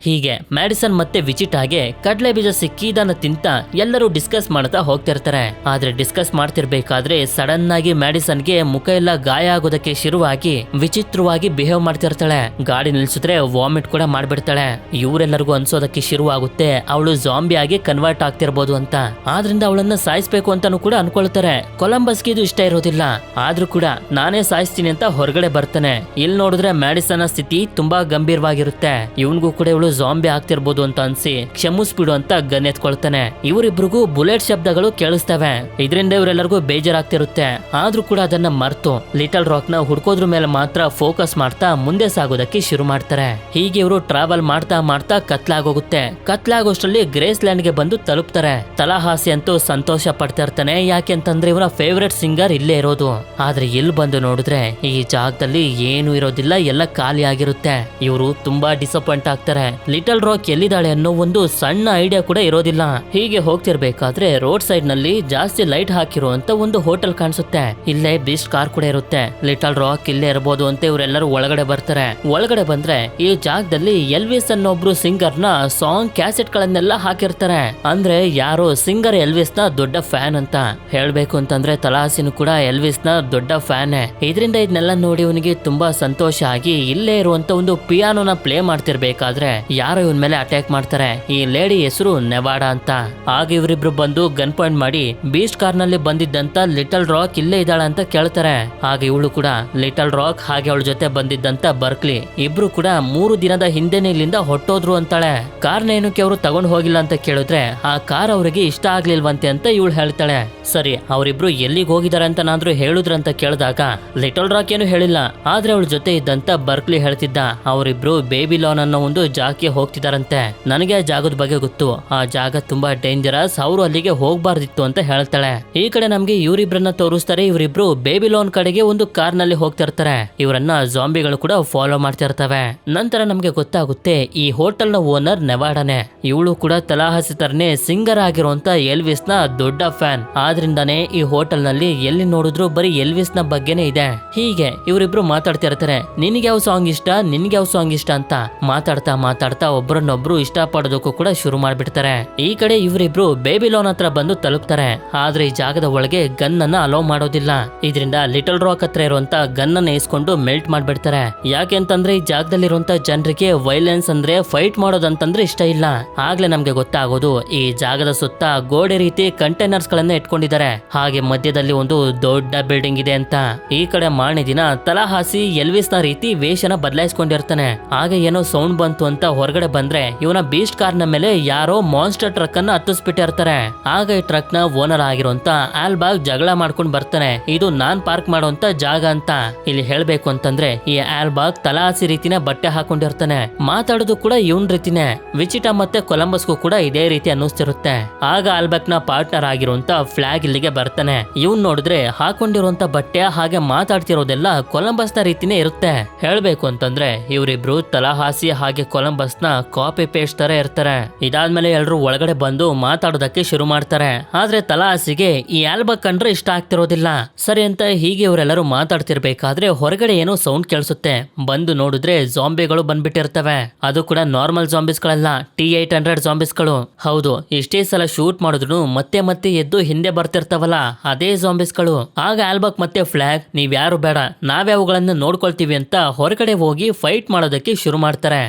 ಹೀಗೆ ಮ್ಯಾಡಿಸನ್ ಮತ್ತೆ ವಿಚಿಟಾಗೆ ಕಡ್ಲೆ ಬೀಜ ಸಿಕ್ಕಿ ಇದನ್ನ ತಿಂತ ಎಲ್ಲರೂ ಡಿಸ್ಕಸ್ ಮಾಡ್ತಾ ಹೋಗ್ತಿರ್ತಾರೆ. ಆದ್ರೆ ಡಿಸ್ಕಸ್ ಮಾಡ್ತಿರ್ಬೇಕಾದ್ರೆ ಸಡನ್ ಆಗಿ ಮ್ಯಾಡಿಸನ್ಗೆ ಮುಖ ಎಲ್ಲ ಗಾಯ ಆಗೋದಕ್ಕೆ ಶುರುವಾಗಿ ವಿಚಿತ್ರವಾಗಿ ಬಿಹೇವ್ ಮಾಡ್ತಿರ್ತಾಳೆ. ಗಾಡಿ ನಿಲ್ಸಿದ್ರೆ ವಾಮಿಟ್ ಕೂಡ ಮಾಡ್ಬಿಡ್ತಾಳೆ. ಇವರೆಲ್ಲರಿಗೂ ಅನ್ಸೋದಕ್ಕೆ ಶುರುವಾಗುತ್ತೆ ಅವಳು ಜಾಂಬಿ ಆಗಿ ಕನ್ವರ್ಟ್ ಆಗ್ತಿರ್ಬೋದು ಅಂತ. ಆದ್ರಿಂದ ಅವಳನ್ನ ಸಾಯಿಸ್ಬೇಕು ಅಂತಾನು ಕೂಡ ಅನ್ಕೊಳ್ತಾರೆ. ಕೊಲಂಬಸ್ಗೆ ಇದು ಇಷ್ಟ ಇರೋದಿಲ್ಲ. ಆದ್ರೂ ಕೂಡ ನಾನೇ ಸಾಯಿಸ್ತೀನಿ ಅಂತ ಹೊರಗಡೆ ಬರ್ತಾನೆ. ಇಲ್ಲಿ ನೋಡಿದ್ರೆ ಮ್ಯಾಡಿಸನ್ ಸ್ಥಿತಿ ತುಂಬಾ ಗಂಭೀರವಾಗಿರುತ್ತೆ. ಇವನ್ಗೂ ಕೂಡ ಇವಳು ಜಾಂಬಿ ಆಗ್ತಿರ್ಬೋದು ಅಂತ ಅನ್ಸಿ ಕ್ಷಮಿಸ್ಬಿಡು ಅಂತ ಗನ್ ಎತ್ಕೊಳ್ತಾನೆ. ಇವರಿಬ್ರಿಗೂ ಬುಲೆಟ್ ಶಬ್ದಗಳು ಕೇಳಿಸ್ತವೆ. ಇದರಿಂದ ಇವರೆಲ್ಲರಿಗೂ ಬೇಜಾರಾಗ್ತಿರುತ್ತೆ. ಆದ್ರೂ ಕೂಡ ಅದನ್ನ ಮರ್ತು ಲಿಟಲ್ ರಾಕ್ ನ ಹುಡ್ಕೋದ್ರ ಮೇಲೆ ಮಾತ್ರ ಫೋಕಸ್ ಮಾಡ್ತಾ ಮುಂದೆ ಸಾಗೋದಕ್ಕೆ ಶುರು ಮಾಡ್ತಾರೆ. ಹೀಗೆ ಇವರು ಟ್ರಾವೆಲ್ ಮಾಡ್ತಾ ಮಾಡ್ತಾ ಕತ್ಲಾಗೋಗುತ್ತೆ. ಕತ್ಲಾಗೋಷ್ಟರಲ್ಲಿ ಗ್ರೇಸ್ ಲ್ಯಾಂಡ್ ಗೆ ಬಂದು ತಲುಪ್ತಾರೆ. ತಲಹಾಸಿ ಅಂತೂ ಸಂತೋಷ ಪಡ್ತಾ ಇರ್ತಾನೆ. ಯಾಕೆಂತಂದ್ರೆ ಇವನ ಫೇವರೆಟ್ ಸಿಂಗರ್ ಇಲ್ಲೇ ಇರೋದು. ಆದ್ರೆ ಇಲ್ಲಿ ಬಂದು ನೋಡಿದ್ರೆ ಈ ಜಾಗದಲ್ಲಿ ಏನು ಇರೋದಿಲ್ಲ, ಎಲ್ಲ ಖಾಲಿ ಆಗಿರುತ್ತೆ. ಇವರು ತುಂಬಾ ಡಿಸಪಾಯಿಂಟ್ ಆಗ್ತಾರೆ. ಲಿಟಲ್ ರಾಕ್ ಎಲ್ಲಿದ್ದಾಳೆ ಅನ್ನೋ ಒಂದು ಸಣ್ಣ ಐಡಿಯಾ ಕೂಡ ಇರೋದಿಲ್ಲ. ಹೀಗೆ ಹೋಗ್ತಿರ್ಬೇಕಾದ್ರೆ ರೋಡ್ ಸೈಡ್ ನಲ್ಲಿ ಜಾಸ್ತಿ ಲೈಟ್ ಹಾಕಿರುವಂತ ಒಂದು ಹೋಟೆಲ್ ಕಾಣಿಸುತ್ತೆ. ಇಲ್ಲೇ ಬೀಸ್ಟ್ ಕಾರ್ ಕೂಡ ಇರುತ್ತೆ. ಲಿಟಲ್ ರಾಕ್ ಇಲ್ಲೇ ಇರಬಹುದು ಅಂತ ಇವರೆಲ್ಲರೂ ಒಳಗಡೆ ಬರ್ತಾರೆ. ಒಳಗಡೆ ಬಂದ್ರೆ ಈ ಜಾಗದಲ್ಲಿ ಎಲ್ವಿಸ್ ಅನ್ನೊಬ್ರು ಸಿಂಗರ್ ನ ಸಾಂಗ್ ಕ್ಯಾಸೆಟ್ ಗಳನ್ನೆಲ್ಲ ಹಾಕಿರ್ತಾರೆ. ಅಂದ್ರೆ ಯಾರೋ ಸಿಂಗರ್ ಎಲ್ವಿಸ್ ನ ದೊಡ್ಡ ಫ್ಯಾನ್ ಅಂತ ಹೇಳ್ಬೇಕು ಅಂತಂದ್ರೆ ತಲಹಾಸಿನು ಕೂಡ ಎಲ್ವಿಸ್ ನ ದೊಡ್ಡ ಫ್ಯಾನ್. ಇದರಿಂದ ಇದನ್ನೆಲ್ಲ ನೋಡಿ ಅವನಿಗೆ ತುಂಬಾ ಸಂತೋಷ ಆಗಿ ಇಲ್ಲೇ ಇರುವಂತ ಒಂದು ಪಿಯಾನೋನ ಪ್ಲೇ ಮಾಡ್ತಿರ್ಬೇಕಾದ್ರೆ ಯಾರೋ ಇವನ್ ಮೇಲೆ ಅಟ್ಯಾಕ್ ಮಾಡ್ತಾರೆ. ಈ ಲೇಡಿ ಹೆಸರು ನೆವಾಡಾ ಅಂತ. ಆಗ ಇವರಿಬ್ರು ಬಂದು ಗನ್ ಪಾಯಿಂಟ್ ಮಾಡಿ ಬೀಸ್ಟ್ ಕಾರ್ ನಲ್ಲಿ ಬಂದಿದ್ದಂತ ಲಿಟಲ್ ರಾಕ್ ಇಲ್ಲೇ ಇದ್ದಾಳೆ ಅಂತ ಕೇಳ್ತಾರೆ. ಆಗ ಇವಳು ಕೂಡ ಲಿಟಲ್ ರಾಕ್ ಹಾಗೆ ಅವಳ ಜೊತೆ ಬಂದಿದ್ದಂತ ಬರ್ಕ್ಲಿ ಇಬ್ರು ಕೂಡ 3 ದಿನದ ಹಿಂದೆನೆ ಇಲ್ಲಿಂದ ಹೊಟ್ಟೋದ್ರು ಅಂತಾಳೆ. ಕಾರ್ನ ಏನಕ್ಕೆ ಅವರು ತಗೊಂಡ್ ಹೋಗಿಲ್ಲ ಅಂತ ಕೇಳಿದ್ರೆ ಆ ಕಾರ್ ಅವರಿಗೆ ಇಷ್ಟ ಆಗ್ಲಿಲ್ವಂತೆ ಅಂತ ಇವಳು ಹೇಳ್ತಾಳೆ. ಸರಿ, ಅವರಿಬ್ರು ಎಲ್ಲಿಗೆ ಹೋಗಿದ್ದಾರೆ ಅಂತ ನಾದ್ರು ಹೇಳುದ್ರಂತ ಕೇಳಿದಾಗ ಲಿಟಲ್ ರಾಕ್ ಏನು ಹೇಳಿಲ್ಲ. ಆದ್ರೆ ಅವಳ ಜೊತೆ ಇದ್ದಂತ ಬರ್ಕ್ಲಿ ಹೇಳ್ತಿದ್ದ ಅವರಿಬ್ರು ಬೇಬಿಲಾನ್ ಅನ್ನೋ ಒಂದು ಜಾಗಕ್ಕೆ ಹೋಗ್ತಿದಾರಂತೆ. ನನಗೆ ಆ ಜಾಗದ ಬಗ್ಗೆ ಗೊತ್ತು, ಆ ಜಾಗ ತುಂಬಾ ಡೇಂಜರಸ್, ಅವರು ಅಲ್ಲಿಗೆ ಹೋಗ್ಬಾರ್ದಿತ್ತು ಅಂತ ಹೇಳ್ತಾಳೆ. ಈ ಕಡೆ ನಮ್ಗೆ ಇವರಿಬ್ರನ್ನ ತೋರಿಸ್ತಾರೆ. ಇವರಿಬ್ರು ಬೇಬಿಲಾನ್ ಕಡೆಗೆ ಒಂದು ಕಾರ್ ನಲ್ಲಿ ಹೋಗ್ತಿರ್ತಾರೆ. ಇವರನ್ನ ಜಾಂಬಿಗಳು ಕೂಡ ಫಾಲೋ ಮಾಡ್ತಾ ಇರ್ತವೆ. ನಂತರ ನಮ್ಗೆ ಗೊತ್ತಾಗುತ್ತೆ ಈ ಹೋಟೆಲ್ ನ ಓನರ್ ನೆವಾಡಾನೆ. ಇವಳು ಕೂಡ ತಲಾಹಸಿ ತರನೇ ಸಿಂಗರ್ ಆಗಿರುವಂತ ಎಲ್ವಿಸ್ ನ ದೊಡ್ಡ ಫ್ಯಾನ್. ಆದ್ರಿಂದಾನೇ ಈ ಹೋಟೆಲ್ ನಲ್ಲಿ ಎಲ್ಲಿ ನೋಡಿದ್ರು ಬರೀ ಎಲ್ವಿಸ್ ನ ಬಗ್ಗೆನೇ ಇದೆ. ಹೀಗೆ ಇವರಿಬ್ರು ಮಾತಾಡ್ತಾ ಇರ್ತಾರೆ. ನಿನ್ಗೆ ಯಾವ ಸಾಂಗ್ ಇಷ್ಟ, ನಿನ್ಗೆ ಯಾವ ಸಾಂಗ್ ಇಷ್ಟ ಅಂತ ಮಾತಾಡ್ತಾ ಒಬ್ಬರನ್ನೊಬ್ರು ಇಷ್ಟ ಪಡೋದಕ್ಕೂ ಕೂಡ ಶುರು ಮಾಡ್ಬಿಡ್ತಾರೆ. ಈ ಕಡೆ ಇವರಿಬ್ರು ಬೇಬಿಲಾನ್ ಹತ್ರ ಬಂದು ತಲುಪ್ತಾರೆ. ಆದ್ರೆ ಈ ಜಾಗದ ಒಳಗೆ ಗನ್ ಅನ್ನ ಅಲೋ ಮಾಡೋದಿಲ್ಲ. ಇದರಿಂದ ಲಿಟಲ್ ರಾಕ್ ಹತ್ರ ಇರುವಂತ ಗನ್ ಅನ್ನ ಇಸ್ಕೊಂಡು ಮೆಲ್ಟ್ ಮಾಡ್ಬಿಡ್ತಾರೆ. ಯಾಕೆಂತಂದ್ರೆ ಈ ಜಾಗದಲ್ಲಿರುವಂತ ಜನರಿಗೆ ವೈಲೆನ್ಸ್ ಅಂದ್ರೆ ಫೈಟ್ ಮಾಡೋದಂತಂದ್ರೆ ಇಷ್ಟ ಇಲ್ಲ. ಆಗ್ಲೇ ನಮ್ಗೆ ಗೊತ್ತಾಗೋದು ಈ ಜಾಗದ ಸುತ್ತ ಗೋಡೆ ರೀತಿ ಕಂಟೈನರ್ಸ್ ಗಳನ್ನ ಇಟ್ಕೊಂಡಿದ್ದಾರೆ. ಹಾಗೆ ಮಧ್ಯದಲ್ಲಿ ಒಂದು ದೊಡ್ಡ ಬಿಲ್ಡಿಂಗ್ ಇದೆ ಅಂತ. ಈ ಕಡೆ ಮಾರನೇ ದಿನ ತಲಾಹಾಸಿ ಎಲ್ವಿಸ್ ನ ರೀತಿ ವೇಷನ ಬದಲಾಯಿಸ್ಕೊಂಡಿರ್ತಾನೆ. ಆಗ ಏನೋ ಸೌಂಡ್ ಬಂತು ಅಂತ ಹೊರಗಡೆ ಬಂದ್ರೆ ಇವನ ಬೀಸ್ಟ್ ಕಾರ್ ನ ಮೇಲೆ ಯಾರೋ ಮಾನ್ಸ್ಟರ್ ಟ್ರಕ್ ಅನ್ನ ಹತ್ತಿಸ್ಬಿಟ್ಟಿರ್ತಾರೆ. ಆಗ ಈ ಟ್ರಕ್ ನ ಓನರ್ ಆಗಿರುವಂತ ಆಲ್ಬಾಗ್ ಜಗಳ ಮಾಡ್ಕೊಂಡ್ ಬರ್ತಾನೆ. ಇದು ನಾನ್ ಪಾರ್ಕ್ ಮಾಡುವಂತ ಜಾಗ ಅಂತ. ಇಲ್ಲಿ ಹೇಳ್ಬೇಕು ಅಂತಂದ್ರೆ ಈ ಆಲ್ಬಾಗ್ ತಲಾಹಾಸಿ ರೀತಿನ ಬಟ್ಟೆ ಹಾಕೊಂಡಿರ್ತಾನೆ. ಮಾತಾಡೋದು ಕೂಡ ಇವನ್ ರೀತಿನೇ. ವಿಚಿಟಾ ಮತ್ತೆ ಕೊಲಂಬಸ್ಗೂ ಕೂಡ ಇದೇ ರೀತಿ ಅನ್ನಿಸ್ತಿರುತ್ತೆ. ಆಗ ಆಲ್ಬಾಗ್ ನ ಪಾರ್ಟ್ನರ್ ಆಗಿರುವಂತ ಫ್ಲಾಗ್ ಇಲ್ಲಿಗೆ ಬರ್ತಾನೆ. ಇವನ್ ನೋಡಿದ್ರೆ ಹಾಕೊಂಡಿರುವಂತ ಬಟ್ಟೆ ಹಾಗೆ ಮಾತಾಡ್ತಿರೋದೆಲ್ಲ ಕೊಲಂಬಸ್ ನ ರೀತಿನೇ ಇರುತ್ತೆ. ಹೇಳ್ಬೇಕು ಅಂತಂದ್ರೆ ಇವರಿಬ್ರು ತಲಾಹಾಸಿ ಹಾಗೆ ಕೊಲಂಬಸ್ ನ ಕಾಪಿ ಪೇಸ್ಟ್ ತರ ಇರ್ತಾರೆ. ಇದಾದ್ಮೇಲೆ ಎಲ್ರು ಒಳಗಡೆ ಬಂದು ಮಾತಾಡೋದಕ್ಕೆ ಶುರು ಮಾಡ್ತಾರೆ. ಆದ್ರೆ ತಲಾಹಾಸಿಗೆ ಈ ಆಲ್ಬಾಗ್ ಕಂಡ್ರೆ ಇಷ್ಟ ಆಗ್ತಿರೋದಿಲ್ಲ. ಸರಿ ಅಂತ ಹೀಗೆ ಇವರೆಲ್ಲರೂ ಮಾತಾಡ್ತಿರ್ಬೇಕಾದ್ರೆ ಹೊರಗಡೆ ಏನೋ ಸೌಂಡ್ ಕೇಳಿಸುತ್ತೆ. ಬಂದು ನೋಡಿದ್ರೆ ಜಾಂಬಿಗಳು ಬಂದ್ಬಿಟ್ಟಿರ್ತವೆ. ಅದು ಕೂಡ ನಾರ್ಮಲ್ ಜಾಂಬಿಸ್ಗಳಲ್ಲ, T-800 ಜಾಂಬಿಸ್ಗಳು. ಹೌದು, ಇಷ್ಟೇ ಸಲ ಶೂಟ್ ಮಾಡಿದ್ರು ಮತ್ತೆ ಮತ್ತೆ ಎದ್ದು ಹಿಂದೆ ಬರ್ತಿರ್ತಾವಲ್ಲ ಅದೇ ಜಾಂಬಿಸ್ಗಳು. ಆಗ ಆಲ್ಬಾಗ್ ಮತ್ತೆ ಫ್ಲಾಗ್ ನೀವ್ಯಾರು ಬೇಡ, ನಾವೇ ಅವುಗಳನ್ನ ನೋಡ್ಕೊಳ್ತೀವಿ ಅಂತ ಹೊರಗಡೆ ಹೋಗಿ ಫೈಟ್ ಮಾಡೋದಕ್ಕೆ ಶುರು ಮಾಡ್ತಾರೆ.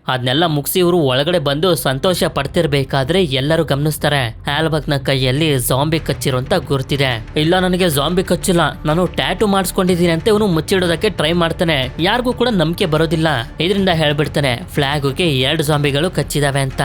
ಅದನ್ನೆಲ್ಲ ಮುಗಿಸಿ ಇವರು ಒಳಗಡೆ ಬಂದು ಸಂತೋಷ ಪಡ್ತಿರ್ಬೇಕಾದ್ರೆ ಎಲ್ಲರೂ ಗಮನಿಸ್ತಾರೆ. ಆಲ್ಬಾಗ್ ನ ಕೈಯಲ್ಲಿ ಜಾಂಬಿ ಕಚ್ಚಿರುವಂತ ಗುರ್ತಿದೆ. ಇಲ್ಲ, ನನಗೆ ಜಾಂಬಿ ಕಚ್ಚಿಲ್ಲ, ನಾನು ಟ್ಯಾಟೂ ಮಾಡಿಸ್ಕೊಂಡಿದ್ದೀನಿ ಅಂತ ಇವನು ಮುಚ್ಚಿಡೋದಕ್ಕೆ ಟ್ರೈ ಮಾಡ್ತಾನೆ. ಯಾರಿಗೂ ಕೂಡ ನಂಬಿಕೆ ಬರೋದಿಲ್ಲ. ಇದರಿಂದ ಹೇಳ್ಬಿಡ್ತಾನೆ ಫ್ಲಾಗ್ಗೆ 2 ಜಾಂಬಿಗಳು ಕಚ್ಚಿದಾವೆ ಅಂತ.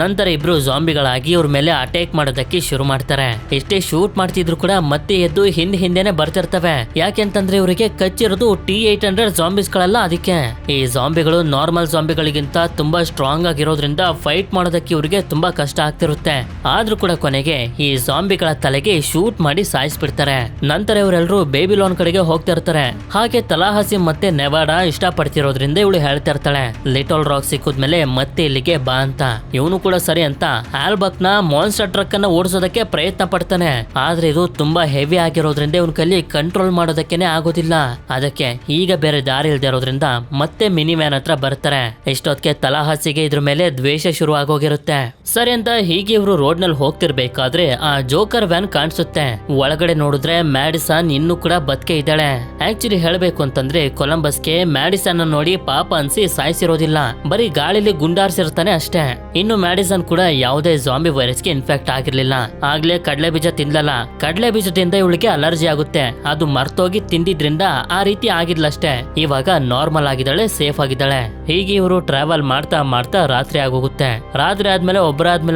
ನಂತರ ಇಬ್ರು ಜಾಂಬಿಗಳಾಗಿ ಇವ್ರ ಮೇಲೆ ಅಟ್ಯಾಕ್ ಮಾಡೋದಕ್ಕೆ ಶುರು ಮಾಡ್ತಾರೆ. ಎಷ್ಟೇ ಶೂಟ್ ಮಾಡ್ತಿದ್ರು ಕೂಡ ಮತ್ತೆ ಎದ್ದು ಹಿಂದೆನೆ ಬರ್ತಿರ್ತವೆ. ಯಾಕೆಂತಂದ್ರೆ ಇವರಿಗೆ ಕಚ್ಚಿರೋದು T-800 ಜಾಂಬಿಸ್ಗಳಲ್ಲ. ಅದಕ್ಕೆ ಈ ಜಾಂಬಿಗಳು ನಾರ್ಮಲ್ ಜಾಂಬಿಗಳಿಗಿಂತ ತುಂಬಾ ಸ್ಟ್ರಾಂಗ್ ಆಗಿರೋದ್ರಿಂದ ಫೈಟ್ ಮಾಡೋದಕ್ಕೆ ಇವರಿಗೆ ತುಂಬಾ ಕಷ್ಟ ಆಗ್ತಿರುತ್ತೆ. ಆದ್ರೂ ಕೂಡ ಕೊನೆಗೆ ಈ ಜಾಂಬಿಗಳ ತಲೆಗೆ ಶೂಟ್ ಮಾಡಿ ಸಾಯಿಸ್ಬಿಡ್ತಾರೆ. ನಂತರ ಇವರೆಲ್ಲರೂ ಬೇಬಿಲಾನ್ ಕಡೆಗೆ ಹೋಗ್ತಾ ಇರ್ತಾರೆ. ಹಾಗೆ ತಲಾಹಾಸಿ ಮತ್ತೆ ನೆವಾಡಾ ಇಷ್ಟ ಪಡ್ತಿರೋದ್ರಿಂದ ಇವಳು ಹೇಳ್ತಾ ಇರ್ತಾಳೆ ಲಿಟಲ್ ರಾಕ್ ಸಿಕ್ಕಿದ್ಮೇಲೆ ಮತ್ತೆ ಇಲ್ಲಿಗೆ ಬಾ ಅಂತ. ಇವನು ಕೂಡ ಸರಿ ಅಂತ ಆಲ್ಬಾಗ್ ನ ಮಾನ್ಸ್ಟರ್ ಟ್ರಕ್ ಅನ್ನ ಓಡಿಸೋದಕ್ಕೆ ಪ್ರಯತ್ನ ಪಡ್ತಾನೆ. ಆದ್ರೆ ಇದು ತುಂಬಾ ಹೆವಿ ಆಗಿರೋದ್ರಿಂದ ಇವನ್ ಕೈಲಿ ಕಂಟ್ರೋಲ್ ಮಾಡೋದಕ್ಕೇನೆ ಆಗೋದಿಲ್ಲ. ಅದಕ್ಕೆ ಈಗ ಬೇರೆ ದಾರಿ ಇಲ್ದೇ ಇರೋದ್ರಿಂದ ಮತ್ತೆ ಮಿನಿ ವ್ಯಾನ್ ಹತ್ರ ಬರ್ತಾರೆ. ಇಷ್ಟೊತ್ತಿಗೆ ತಲಾಹಾಸಿಗೆ ಇದ್ರ ಮೇಲೆ ದ್ವೇಷ ಶುರು ಆಗೋಗಿರುತ್ತೆ. ಸರಿ ಅಂತ ಹೀಗೆ ಇವರು ರೋಡ್ ನಲ್ಲಿ ಹೋಗ್ತಿರ್ಬೇಕಾದ್ರೆ ಆ ಜೋಕರ್ ವ್ಯಾನ್ ಕಾಣಿಸುತ್ತೆ. ಒಳಗಡೆ ನೋಡಿದ್ರೆ ಮ್ಯಾಡಿಸನ್ ಇನ್ನೂ ಕೂಡ ಬದುಕೆ ಇದ್ದಾಳೆ. ಆಕ್ಚುಲಿ ಹೇಳ್ಬೇಕು ಅಂತಂದ್ರೆ ಕೊಲಂಬಸ್ಗೆ ಮ್ಯಾಡಿಸನ್ ನೋಡಿ ಪಾಪ ಅನ್ಸಿ ಸಾಯಿಸಿರೋದಿಲ್ಲ, ಬರೀ ಗಾಳಿಲಿ ಗುಂಡಾರ್ಸಿರ್ತಾನೆ ಅಷ್ಟೇ. ಇನ್ನು ಮ್ಯಾಡಿಸನ್ ಕೂಡ ಯಾವುದೇ ಜಾಂಬಿ ವೈರಸ್ಗೆ ಇನ್ಫೆಕ್ಟ್ ಆಗಿರ್ಲಿಲ್ಲ. ಆಗ್ಲೇ ಕಡಲೆ ಬೀಜ ತಿನ್ಲಲ್ಲ. ಕಡಲೆ ಬೀಜದಿಂದ ಇವಳಿಗೆ ಅಲರ್ಜಿ ಆಗುತ್ತೆ. ಅದು ಮರ್ತೋಗಿ ತಿಂದಿದ್ರಿಂದ ಆ ರೀತಿ ಆಗಿದ್ಲಷ್ಟೇ. ಇವಾಗ ನಾರ್ಮಲ್ ಆಗಿದ್ದಾಳೆ, ಸೇಫ್ ಆಗಿದ್ದಾಳೆ. ಹೀಗೆ ಇವರು ಟ್ರಾವೆಲ್ ಮಾಡ್ತಾ ರಾತ್ರಿ ಆಗೋಗುತ್ತೆ. ರಾತ್ರಿ ಆದ್ಮೇಲೆ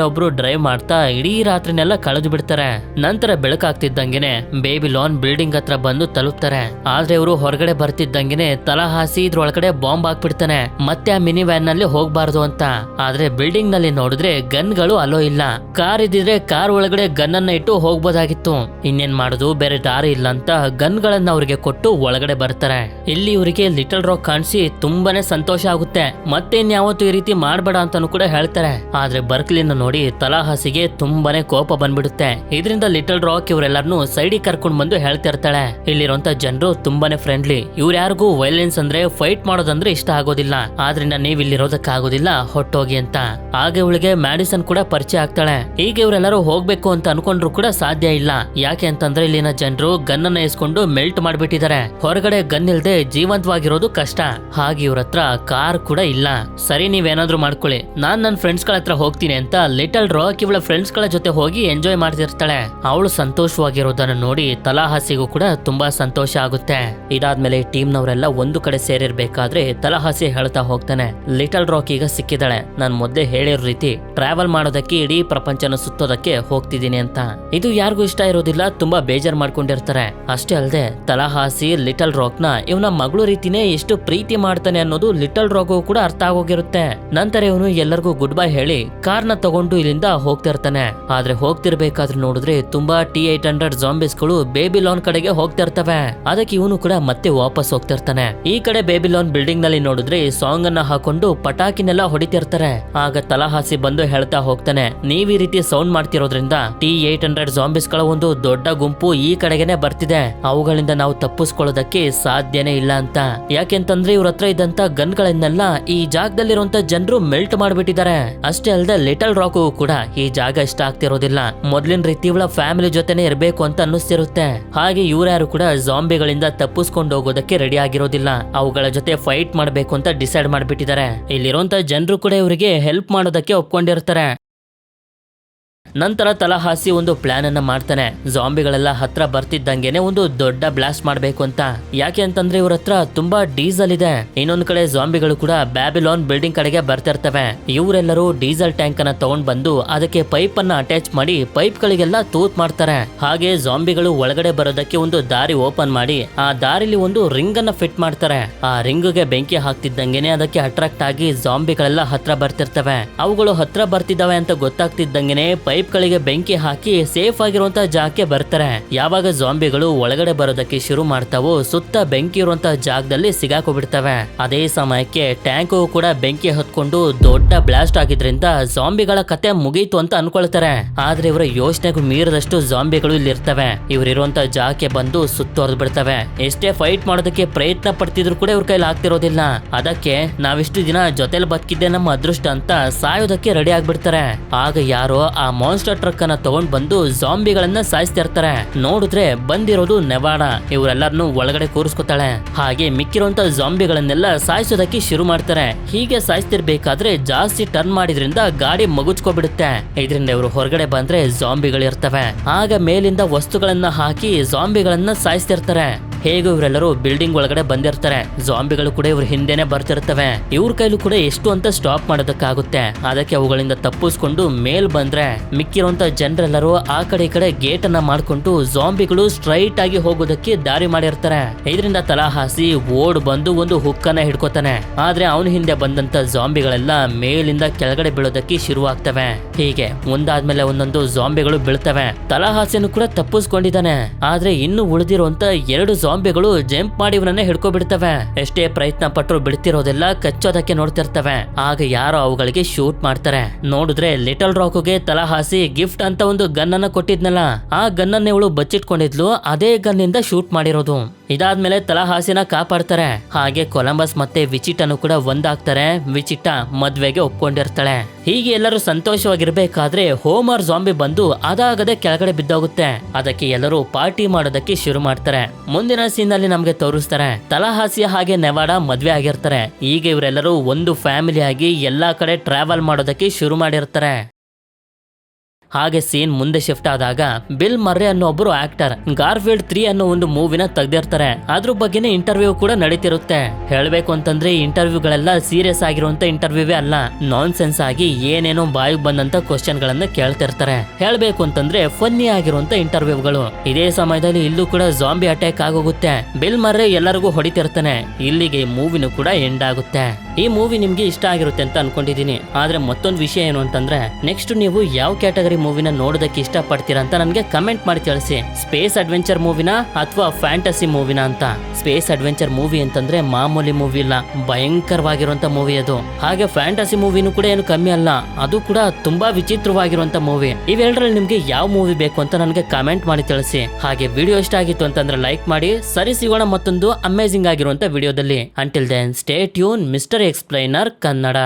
ಒಬ್ರು ಡ್ರೈವ್ ಮಾಡ್ತಾ ಇಡೀ ರಾತ್ರಿನೆಲ್ಲ ಕಳೆದು ಬಿಡ್ತಾರೆ. ನಂತರ ಬೆಳಕಾಗ್ತಿದ್ದಂಗೆನೆ ಬೇಬಿಲಾನ್ ಬಿಲ್ಡಿಂಗ್ ಹತ್ರ ಬಂದು ತಲುಪ್ತಾರೆ. ಆದ್ರೆ ಇವರು ಹೊರಗಡೆ ಬರ್ತಿದ್ದಂಗೆನೆ ತಲಾಹಾಸಿ ಇದ್ರೊಳಗಡೆ ಬಾಂಬ್ ಹಾಕ್ಬಿಡ್ತಾನೆ. ಮತ್ತೆ ಆ ಮಿನಿ ವ್ಯಾನ್ ನಲ್ಲಿ ಹೋಗ್ಬಾರ್ದು ಅಂತ. ಆದ್ರೆ ಬಿಲ್ಡಿಂಗ್ ನಲ್ಲಿ ನೋಡಿದ್ರೆ ಗನ್ಗಳು ಅಲೋ ಇಲ್ಲ. ಕಾರ್ ಇದ್ದಿದ್ರೆ ಕಾರ್ ಒಳಗಡೆ ಗನ್ ಅನ್ನ ಇಟ್ಟು ಹೋಗ್ಬೋದಾಗಿತ್ತು. ಇನ್ನೇನ್ ಮಾಡುದು, ಬೇರೆ ದಾರಿ ಇಲ್ಲ ಅಂತ ಗನ್ ಗಳನ್ನ ಅವ್ರಿಗೆ ಕೊಟ್ಟು ಒಳಗಡೆ ಬರ್ತಾರೆ. ಇಲ್ಲಿ ಇವರಿಗೆ ಲಿಟಲ್ ರಾಕ್ ಕಾಣಿಸಿ ತುಂಬಾನೇ ಸಂತೋಷ ಆಗುತ್ತೆ. ಮತ್ತೆ ಯಾವತ್ತು ಈ ರೀತಿ ಮಾಡ್ಬೇಡ ಅಂತಾನು ಕೂಡ ಹೇಳ್ತಾರೆ. ಆದ್ರೆ ಬರ್ಕ್ಲಿನ ನೋಡಿ ತಲಾಹಾಸಿಗೆ ತುಂಬಾನೇ ಕೋಪ ಬಂದ್ಬಿಡುತ್ತೆ. ಇದರಿಂದ ಲಿಟಲ್ ರಾಕ್ ಇವರೆಲ್ಲರನ್ನು ಸೈಡಿಗೆ ಕರ್ಕೊಂಡ್ ಬಂದು ಹೇಳ್ತಾ ಇರ್ತಾಳೆ ಇಲ್ಲಿರುವಂತ ಜನರು ತುಂಬಾನೇ ಫ್ರೆಂಡ್ಲಿ, ಇವ್ರು ಯಾರಿಗೂ ವೈಲೆನ್ಸ್ ಅಂದ್ರೆ ಫೈಟ್ ಮಾಡೋದಂದ್ರೆ ಇಷ್ಟ ಆಗೋದಿಲ್ಲ. ಆದ್ರಿಂದ ನೀವ್ ಇಲ್ಲಿರೋದಕ್ಕಾಗೋದಿಲ್ಲ, ಹೊಟ್ಟೋಗಿ ಅಂತ. ಹಾಗೆ ಇವಳಿಗೆ ಮ್ಯಾಡಿಸನ್ ಕೂಡ ಪರಿಚಯ ಆಗ್ತಾಳೆ. ಈಗ ಇವರೆಲ್ಲರೂ ಹೋಗ್ಬೇಕು ಅಂತ ಅನ್ಕೊಂಡ್ರು ಕೂಡ ಸಾಧ್ಯ ಇಲ್ಲ. ಯಾಕೆ ಅಂತಂದ್ರೆ ಇಲ್ಲಿನ ಜನರು ಗನ್ ಅನ್ನ ಇಸ್ಕೊಂಡು ಮೆಲ್ಟ್ ಮಾಡ್ಬಿಟ್ಟಿದ್ದಾರೆ. ಹೊರಗಡೆ ಗನ್ ಇಲ್ದೆ ಜೀವಂತವಾಗಿರೋದು ಕಷ್ಟ. ಹಾಗೆ ಇವ್ರ ಹತ್ರ ಕಾರ್ ಕೂಡ ಇಲ್ಲ. ಸರಿ, ನೀವೇನಾದ್ರೂ ಮಾಡ್ಕೊಳ್ಳಿ, ನಾನ್ ನನ್ನ ಫ್ರೆಂಡ್ಸ್ ಗಳ ಹತ್ರ ಹೋಗ್ತೀನಿ ಅಂತ ಲಿಟಲ್ ರಾಕ್ ಇವಳ ಫ್ರೆಂಡ್ಸ್ ಗಳ ಜೊತೆ ಹೋಗಿ ಎಂಜಾಯ್ ಮಾಡ್ತಿರ್ತಾಳೆ. ಅವಳು ಸಂತೋಷವಾಗಿರೋದನ್ನ ನೋಡಿ ತಲಹಾಸಿಗೂ ಕೂಡ ತುಂಬಾ ಸಂತೋಷ ಆಗುತ್ತೆ. ಇದಾದ್ಮೇಲೆ ಟೀಮ್ ನವರೆಲ್ಲ ಒಂದು ಕಡೆ ಸೇರಿರ್ಬೇಕಾದ್ರೆ ತಲಹಾಸಿ ಹೇಳ್ತಾ ಹೋಗ್ತಾನೆ, ಲಿಟಲ್ ರಾಕ್ ಈಗ ಸಿಕ್ಕಿದಾಳೆ. ನಾನ್ ಮೊದ್ಲೇ ಹೇಳಿರೋ ರೀತಿ ಟ್ರಾವೆಲ್ ಮಾಡೋದಕ್ಕೆ ಇಡೀ ಪ್ರಪಂಚನ ಸುತ್ತೋದಕ್ಕೆ ಹೋಗ್ತಿದ್ದೀನಿ ಅಂತ. ಇದು ಯಾರಿಗೂ ಇಷ್ಟ ಇರೋದಿಲ್ಲ, ತುಂಬಾ ಬೇಜಾರ್ ಮಾಡ್ಕೊಂಡಿರ್ತಾರೆ. ಅಷ್ಟೇ ಅಲ್ಲದೆ ತಲಹಾಸಿ ಲಿಟಲ್ ರಾಕ್ ನ ಇವನ ಮಗಳು ರೀತಿನೇ ಎಷ್ಟು ಪ್ರೀತಿ ಮಾಡ್ತಾನೆ ಅನ್ನೋದು ಲಿಟಲ್ ರಾಕ್ ಕೂಡ ಅರ್ಥ ಆಗೋಗಿರುತ್ತೆ. ನಂತರ ಇವನು ಎಲ್ಲರಿಗೂ ಗುಡ್ ಬೈ ಹೇಳಿ ಕಾರ್ನ ತಗೊಂಡು ಇಲ್ಲಿಂದ ಹೋಗ್ತಿರ್ತಾನೆ. ಆದ್ರೆ ಹೋಗ್ತಿರ್ಬೇಕಾದ್ರೆ ನೋಡಿದ್ರೆ ತುಂಬಾ T-800 ಜಾಂಬಿಸ್ ಗಳು ಬೇಬಿಲಾನ್ ಕಡೆಗೆ ಹೋಗ್ತಿರ್ತವೆ. ಅದಕ್ಕೆ ಇವನು ಕೂಡ ಮತ್ತೆ ವಾಪಸ್ ಹೋಗ್ತಿರ್ತಾನೆ. ಈ ಕಡೆ ಬೇಬಿಲಾನ್ ಬಿಲ್ಡಿಂಗ್ ನಲ್ಲಿ ನೋಡಿದ್ರೆ ಸಾಂಗ್ ಅನ್ನ ಹಾಕೊಂಡು ಪಟಾಕಿನೆಲ್ಲ ಹೊಡಿತಿರ್ತಾರೆ. ಆಗ ತಲಹಾಸಿ ಬಂದು ಹೇಳ್ತಾ ಹೋಗ್ತಾನೆ, ನೀವ್ ಈ ರೀತಿ ಸೌಂಡ್ ಮಾಡ್ತಿರೋದ್ರಿಂದ T-800 ಜಾಂಬಿಸ್ ಗಳ ಒಂದು ದೊಡ್ಡ ಗುಂಪು ಈ ಕಡೆಗೆನೆ ಬರ್ತಿದೆ. ಅವುಗಳಿಂದ ನಾವು ತಪ್ಪಿಸ್ಕೊಳ್ಳೋದಕ್ಕೆ ಸಾಧ್ಯನೇ ಇಲ್ಲ ಅಂತ. ಯಾಕೆಂತಂದ್ರೆ ಇವ್ರ ಹತ್ರ ಇದ್ದಂತ ಗನ್ ಗಳನ್ನೆಲ್ಲ ಈ ಜಾಗದಲ್ಲಿರುವಂತ ಜನರು ಮೆಲ್ಟ್ ಮಾಡ್ಬಿಟ್ಟಿದ್ದಾರೆ. ಅಷ್ಟೇ ಅಲ್ಲದೆ ಲಿಟಲ್ ರಾಕು ಕೂಡ ಈ ಜಾಗ ಇಷ್ಟ ಆಗ್ತಿರೋದಿಲ್ಲ. ಮೊದ್ಲಿನ ರೀತಿ ಇವಳ ಫ್ಯಾಮಿಲಿ ಜೊತೆನೆ ಇರಬೇಕು ಅಂತ ಅನ್ನಿಸ್ತಿರುತ್ತೆ. ಹಾಗೆ ಇವ್ರ್ಯಾರು ಕೂಡ ಜಾಂಬಿಗಳಿಂದ ತಪ್ಪಿಸ್ಕೊಂಡು ಹೋಗೋದಕ್ಕೆ ರೆಡಿ ಆಗಿರೋದಿಲ್ಲ. ಅವುಗಳ ಜೊತೆ ಫೈಟ್ ಮಾಡ್ಬೇಕು ಅಂತ ಡಿಸೈಡ್ ಮಾಡ್ಬಿಟ್ಟಿದ್ದಾರೆ. ಇಲ್ಲಿರುವಂತ ಜನರು ಕೂಡ ಇವರಿಗೆ ಹೆಲ್ಪ್ ಮಾಡೋದಕ್ಕೆ ಒಪ್ಕೊಂಡಿರ್ತಾರೆ. ನಂತರ ತಲಹಾಸಿ ಒಂದು ಪ್ಲಾನ್ ಅನ್ನ ಮಾಡ್ತಾನೆ. ಜಾಂಬಿಗಳೆಲ್ಲ ಹತ್ರ ಬರ್ತಿದ್ದಂಗೆನೆ ಒಂದು ದೊಡ್ಡ ಬ್ಲಾಸ್ಟ್ ಮಾಡ್ಬೇಕು ಅಂತ. ಯಾಕೆ ಅಂತಂದ್ರೆ ಇವ್ರ ಹತ್ರ ತುಂಬಾ ಡೀಸೆಲ್ ಇದೆ. ಇನ್ನೊಂದ್ ಕಡೆ ಜಾಂಬಿಗಳು ಕೂಡ ಬ್ಯಾಬಿಲಾನ್ ಬಿಲ್ಡಿಂಗ್ ಕಡೆಗೆ ಬರ್ತಿರ್ತವೆ. ಇವರೆಲ್ಲರೂ ಡೀಸೆಲ್ ಟ್ಯಾಂಕ್ ಅನ್ನ ತಗೊಂಡ್ ಬಂದು ಅದಕ್ಕೆ ಪೈಪ್ ಅನ್ನ ಅಟ್ಯಾಚ್ ಮಾಡಿ ಪೈಪ್ ಗಳಿಗೆಲ್ಲ ತೂತ್ ಮಾಡ್ತಾರೆ. ಹಾಗೆ ಜಾಂಬಿಗಳು ಒಳಗಡೆ ಬರೋದಕ್ಕೆ ಒಂದು ದಾರಿ ಓಪನ್ ಮಾಡಿ ಆ ದಾರಿಲಿ ಒಂದು ರಿಂಗ್ ಅನ್ನ ಫಿಟ್ ಮಾಡ್ತಾರೆ. ಆ ರಿಂಗ್ ಗೆ ಬೆಂಕಿ ಹಾಕ್ತಿದ್ದಂಗೆನೆ ಅದಕ್ಕೆ ಅಟ್ರಾಕ್ಟ್ ಆಗಿ ಜಾಂಬಿಗಳೆಲ್ಲ ಹತ್ರ ಬರ್ತಿರ್ತವೆ. ಅವುಗಳು ಹತ್ರ ಬರ್ತಿದ್ದಾವೆ ಅಂತ ಗೊತ್ತಾಗ್ತಿದ್ದಂಗೆನೆ ಪೈಪ್ ಗಳಿಗೆ ಬೆಂಕಿ ಹಾಕಿ ಸೇಫ್ ಆಗಿರುವಂತಹ ಜಾಗಕ್ಕೆ ಬರ್ತಾರೆ. ಯಾವಾಗ ಜಾಂಬಿಗಳು ಒಳಗಡೆ ಬರೋದಕ್ಕೆ ಶುರು ಮಾಡ್ತಾವೋ ಸುತ್ತ ಬೆಂಕಿ ಇರುವಂತಹ ಜಾಗದಲ್ಲಿ ಸಿಗಾಕೋಬಿಡ್ತವೆ. ಅದೇ ಸಮಯಕ್ಕೆ ಟ್ಯಾಂಕು ಕೂಡ ಬೆಂಕಿ ಹೊತ್ಕೊಂಡು ದೊಡ್ಡ ಬ್ಲಾಸ್ಟ್ ಆಗಿದ್ರಿಂದ ಜಾಂಬಿಗಳ ಕತೆ ಮುಗೀತು ಅಂತ ಅನ್ಕೊಳ್ತಾರೆ. ಆದ್ರೆ ಇವರ ಯೋಚನೆಗೂ ಮೀರದಷ್ಟು ಜಾಂಬಿಗಳು ಇಲ್ಲಿ ಇರ್ತವೆ. ಇವರಿರುವಂತಹ ಜಾಗಕ್ಕೆ ಬಂದು ಸುತ್ತುವರೆದು ಬಿಡ್ತವೆ. ಎಷ್ಟೇ ಫೈಟ್ ಮಾಡೋದಕ್ಕೆ ಪ್ರಯತ್ನ ಪಡ್ತಿದ್ರು ಕೂಡ ಇವ್ರ ಕೈಲಿ ಆಗ್ತಿರೋದಿಲ್ಲ. ಅದಕ್ಕೆ ನಾವಿಷ್ಟು ದಿನ ಜೊತೆಲಿ ಬದುಕಿದ್ದೆ ನಮ್ಮ ಅದೃಷ್ಟ ಅಂತ ಸಾಯೋದಕ್ಕೆ ರೆಡಿ ಆಗ್ಬಿಡ್ತಾರೆ. ಆಗ ಯಾರೋ ಆ ಮಾನ್ಸ್ಟರ್ ಟ್ರಕ್ ಅನ್ನ ತಗೊಂಡ್ ಬಂದು ಜಾಂಬಿಗಳನ್ನ ಸಾಯಿಸ್ತಿರ್ತಾರೆ. ನೋಡಿದ್ರೆ ಬಂದಿರೋದು ನೆವಾಡ. ಇವರೆಲ್ಲರನ್ನು ಒಳಗಡೆ ಕೂರಿಸ್ಕೊತಾಳೆ. ಹಾಗೆ ಮಿಕ್ಕಿರುವಂತ ಜಾಂಬಿಗಳನ್ನೆಲ್ಲ ಸಾಯಿಸೋದಕ್ಕೆ ಶುರು ಮಾಡ್ತಾರೆ. ಹೀಗೆ ಸಾಯಿಸ್ತಿರ್ಬೇಕಾದ್ರೆ ಜಾಸ್ತಿ ಟರ್ನ್ ಮಾಡಿದ್ರಿಂದ ಗಾಡಿ ಮಗುಚ್ಕೊಬಿಡುತ್ತೆ. ಇದರಿಂದ ಇವರು ಹೊರಗಡೆ ಬಂದ್ರೆ ಜಾಂಬಿಗಳಿರ್ತವೆ. ಆಗ ಮೇಲಿಂದ ವಸ್ತುಗಳನ್ನ ಹಾಕಿ ಜಾಂಬಿಗಳನ್ನ ಸಾಯಿಸ್ತಿರ್ತಾರೆ. ಹೇಗೂ ಇವರೆಲ್ಲರೂ ಬಿಲ್ಡಿಂಗ್ ಒಳಗಡೆ ಬಂದಿರ್ತಾರೆ. ಜಾಂಬಿಗಳು ಕೂಡ ಇವ್ರ ಹಿಂದೆನೆ ಬರ್ತಿರ್ತವೆ. ಇವ್ರ ಕೈಲೂ ಕೂಡ ಎಷ್ಟು ಅಂತ ಸ್ಟಾಪ್ ಮಾಡೋದಕ್ಕಾಗುತ್ತೆ. ಅದಕ್ಕೆ ಅವುಗಳಿಂದ ತಪ್ಪಿಸ್ಕೊಂಡು ಮೇಲ್ ಬಂದ್ರೆ ಮಿಕ್ಕಿರುವಂತ ಜನರೆಲ್ಲರೂ ಆ ಕಡೆ ಈ ಕಡೆ ಗೇಟ್ ಅನ್ನ ಮಾಡ್ಕೊಂಡು ಜಾಂಬಿಗಳು ಸ್ಟ್ರೈಟ್ ಆಗಿ ಹೋಗೋದಕ್ಕೆ ದಾರಿ ಮಾಡಿರ್ತಾರೆ. ಇದರಿಂದ ತಲಹಾಸಿ ಓಡ್ ಬಂದು ಒಂದು ಹುಕ್ಕನ್ನ ಹಿಡ್ಕೋತಾನೆ. ಆದ್ರೆ ಅವನ ಹಿಂದೆ ಬಂದಂತ ಜಾಂಬಿಗಳೆಲ್ಲ ಮೇಲಿಂದ ಕೆಳಗಡೆ ಬೀಳೋದಕ್ಕೆ ಶುರುವಾಗ್ತವೆ. ಹೀಗೆ ಒಂದಾದ್ಮೇಲೆ ಒಂದೊಂದು ಜಾಂಬಿಗಳು ಬೀಳ್ತವೆ. ತಲಹಾಸಿಯನ್ನು ಕೂಡ ತಪ್ಪಿಸ್ಕೊಂಡಿದ್ದಾನೆ. ಆದ್ರೆ ಇನ್ನು ಉಳಿದಿರುವಂತ 2 ಜಾಂಬಿಗಳು ಜಂಪ್ ಮಾಡಿ ಇವನನ್ನ ಹಿಡ್ಕೊಬಿಡ್ತವೆ. ಎಷ್ಟೇ ಪ್ರಯತ್ನ ಪಟ್ಟರು ಬಿಡ್ತಿರೋದೆಲ್ಲ ಕಚ್ಚೋದಕ್ಕೆ ನೋಡ್ತಿರ್ತವೆ. ಆಗ ಯಾರೋ ಅವುಗಳಿಗೆ ಶೂಟ್ ಮಾಡ್ತಾರೆ. ನೋಡಿದ್ರೆ ಲಿಟಲ್ ರಾಕ್ಗೆ ತಲಹಾಸಿ ಗಿಫ್ಟ್ ಅಂತ ಒಂದು ಗನ್ ಅನ್ನ ಕೊಟ್ಟಿದ್ನಲ್ಲ, ಆ ಗನ್ ಅನ್ನ ಇವಳು ಬಚ್ಚಿಟ್ಕೊಂಡಿದ್ಲು. ಅದೇ ಗನ್ ಇಂದ ಶೂಟ್ ಮಾಡಿರೋದು. ಇದಾದ್ಮೇಲೆ ತಲಹಾಸಿನ ಕಾಪಾಡ್ತಾರೆ. ಹಾಗೆ ಕೊಲಂಬಸ್ ಮತ್ತೆ ವಿಚಿಟನು ಕೂಡ ಒಂದಾಗ್ತಾರೆ. ವಿಚಿಟ ಮದ್ವೆಗೆ ಒಪ್ಕೊಂಡಿರ್ತಾಳೆ. ಹೀಗೆ ಎಲ್ಲರೂ ಸಂತೋಷವಾಗಿರ್ಬೇಕಾದ್ರೆ ಹೋಮರ್ ಜಾಂಬಿ ಬಂದು ಅದಾಗದೆ ಕೆಳಗಡೆ ಬಿದ್ದೋಗುತ್ತೆ. ಅದಕ್ಕೆ ಎಲ್ಲರೂ ಪಾರ್ಟಿ ಮಾಡೋದಕ್ಕೆ ಶುರು ಮಾಡ್ತಾರೆ. ಮುಂದಿನ ಸೀನ್ ಅಲ್ಲಿ ನಮ್ಗೆ ತೋರಿಸ್ತಾರೆ ತಲಹಾಸಿ ಹಾಗೆ ನೆವಾಡ ಮದ್ವೆ ಆಗಿರ್ತಾರೆ. ಈಗ ಇವರೆಲ್ಲರೂ ಒಂದು ಫ್ಯಾಮಿಲಿ ಆಗಿ ಎಲ್ಲಾ ಕಡೆ ಟ್ರಾವೆಲ್ ಮಾಡೋದಕ್ಕೆ ಶುರು ಮಾಡಿರ್ತಾರೆ. ಹಾಗೆ ಸೀನ್ ಮುಂದೆ ಶಿಫ್ಟ್ ಆದಾಗ ಬಿಲ್ ಮರ್ರೆ ಅನ್ನೋ ಒಬ್ಬರು ಆಕ್ಟರ್ ಗಾರ್ಫೀಲ್ಡ್ 3 ಅನ್ನೋ ಒಂದು ಮೂವಿನ ತೆಗ್ದಿರ್ತಾರೆ. ಅದ್ರ ಬಗ್ಗೆನೇ ಇಂಟರ್ವ್ಯೂ ಕೂಡ ನಡೀತಿರುತ್ತೆ. ಹೇಳ್ಬೇಕು ಅಂತಂದ್ರೆ ಇಂಟರ್ವ್ಯೂಗಳೆಲ್ಲ ಸೀರಿಯಸ್ ಆಗಿರುವಂತ ಇಂಟರ್ವ್ಯೂವೇ ಅಲ್ಲ, ನಾನ್ ಸೆನ್ಸ್ ಆಗಿ ಏನೇನೋ ಬಾಯಿಗೆ ಬಂದಂತ ಕ್ವಶನ್ ಗಳನ್ನ ಕೇಳ್ತಿರ್ತಾರೆ. ಹೇಳ್ಬೇಕು ಅಂತಂದ್ರೆ ಫನ್ನಿ ಆಗಿರುವಂತ ಇಂಟರ್ವ್ಯೂಗಳು. ಇದೇ ಸಮಯದಲ್ಲಿ ಇಲ್ಲೂ ಕೂಡ ಜಾಂಬಿ ಅಟ್ಯಾಕ್ ಆಗೋಗುತ್ತೆ. ಬಿಲ್ ಮರ್ರೆ ಎಲ್ಲರಿಗೂ ಹೊಡಿತಿರ್ತಾನೆ. ಇಲ್ಲಿಗೆ ಮೂವಿನೂ ಕೂಡ ಎಂಡ್ ಆಗುತ್ತೆ. ಈ ಮೂವಿ ನಿಮ್ಗೆ ಇಷ್ಟ ಆಗಿರುತ್ತೆ ಅಂತ ಅನ್ಕೊಂಡಿದೀನಿ. ಆದ್ರೆ ಮತ್ತೊಂದು ವಿಷಯ ಏನು ಅಂತಂದ್ರೆ ನೆಕ್ಸ್ಟ್ ನೀವು ಯಾವ ಕ್ಯಾಟಗರಿ ಮೂವಿನ ನೋಡೋದಕ್ಕೆ ಇಷ್ಟ ಪಡ್ತೀರಾ ಅಂತ ನನಗೆ ಕಮೆಂಟ್ ಮಾಡಿ ತಿಳಿಸಿ. ಸ್ಪೇಸ್ ಅಡ್ವೆಂಚರ್ ಮೂವಿನ ಅಥವಾ ಫ್ಯಾಂಟಸಿ ಮೂವಿನ ಅಂತ. ಸ್ಪೇಸ್ ಅಡ್ವೆಂಚರ್ ಮೂವಿ ಅಂತಂದ್ರೆ ಮಾಮೂಲಿ ಮೂವಿ ಇಲ್ಲ, ಭಯಂಕರವಾಗಿರುವಂತ ಮೂವಿ ಅದು. ಹಾಗೆ ಫ್ಯಾಂಟಸಿ ಮೂವಿನೂ ಕೂಡ ಏನು ಕಮ್ಮಿ ಅಲ್ಲ, ಅದು ಕೂಡ ತುಂಬಾ ವಿಚಿತ್ರವಾಗಿರುವಂತ ಮೂವಿ. ಇವೆರಡರಲ್ಲಿ ನಿಮ್ಗೆ ಯಾವ ಮೂವಿ ಬೇಕು ಅಂತ ನನಗೆ ಕಮೆಂಟ್ ಮಾಡಿ ತಿಳಿಸಿ. ಹಾಗೆ ವಿಡಿಯೋ ಇಷ್ಟ ಆಗಿತ್ತು ಅಂತಂದ್ರೆ ಲೈಕ್ ಮಾಡಿ. ಸರಿ, ಸಿಗೋಣ ಮತ್ತೊಂದು ಅಮೇಜಿಂಗ್ ಆಗಿರುವಂತ ವಿಡಿಯೋದಲ್ಲಿ. Until then stay tune mister explainer Kannada.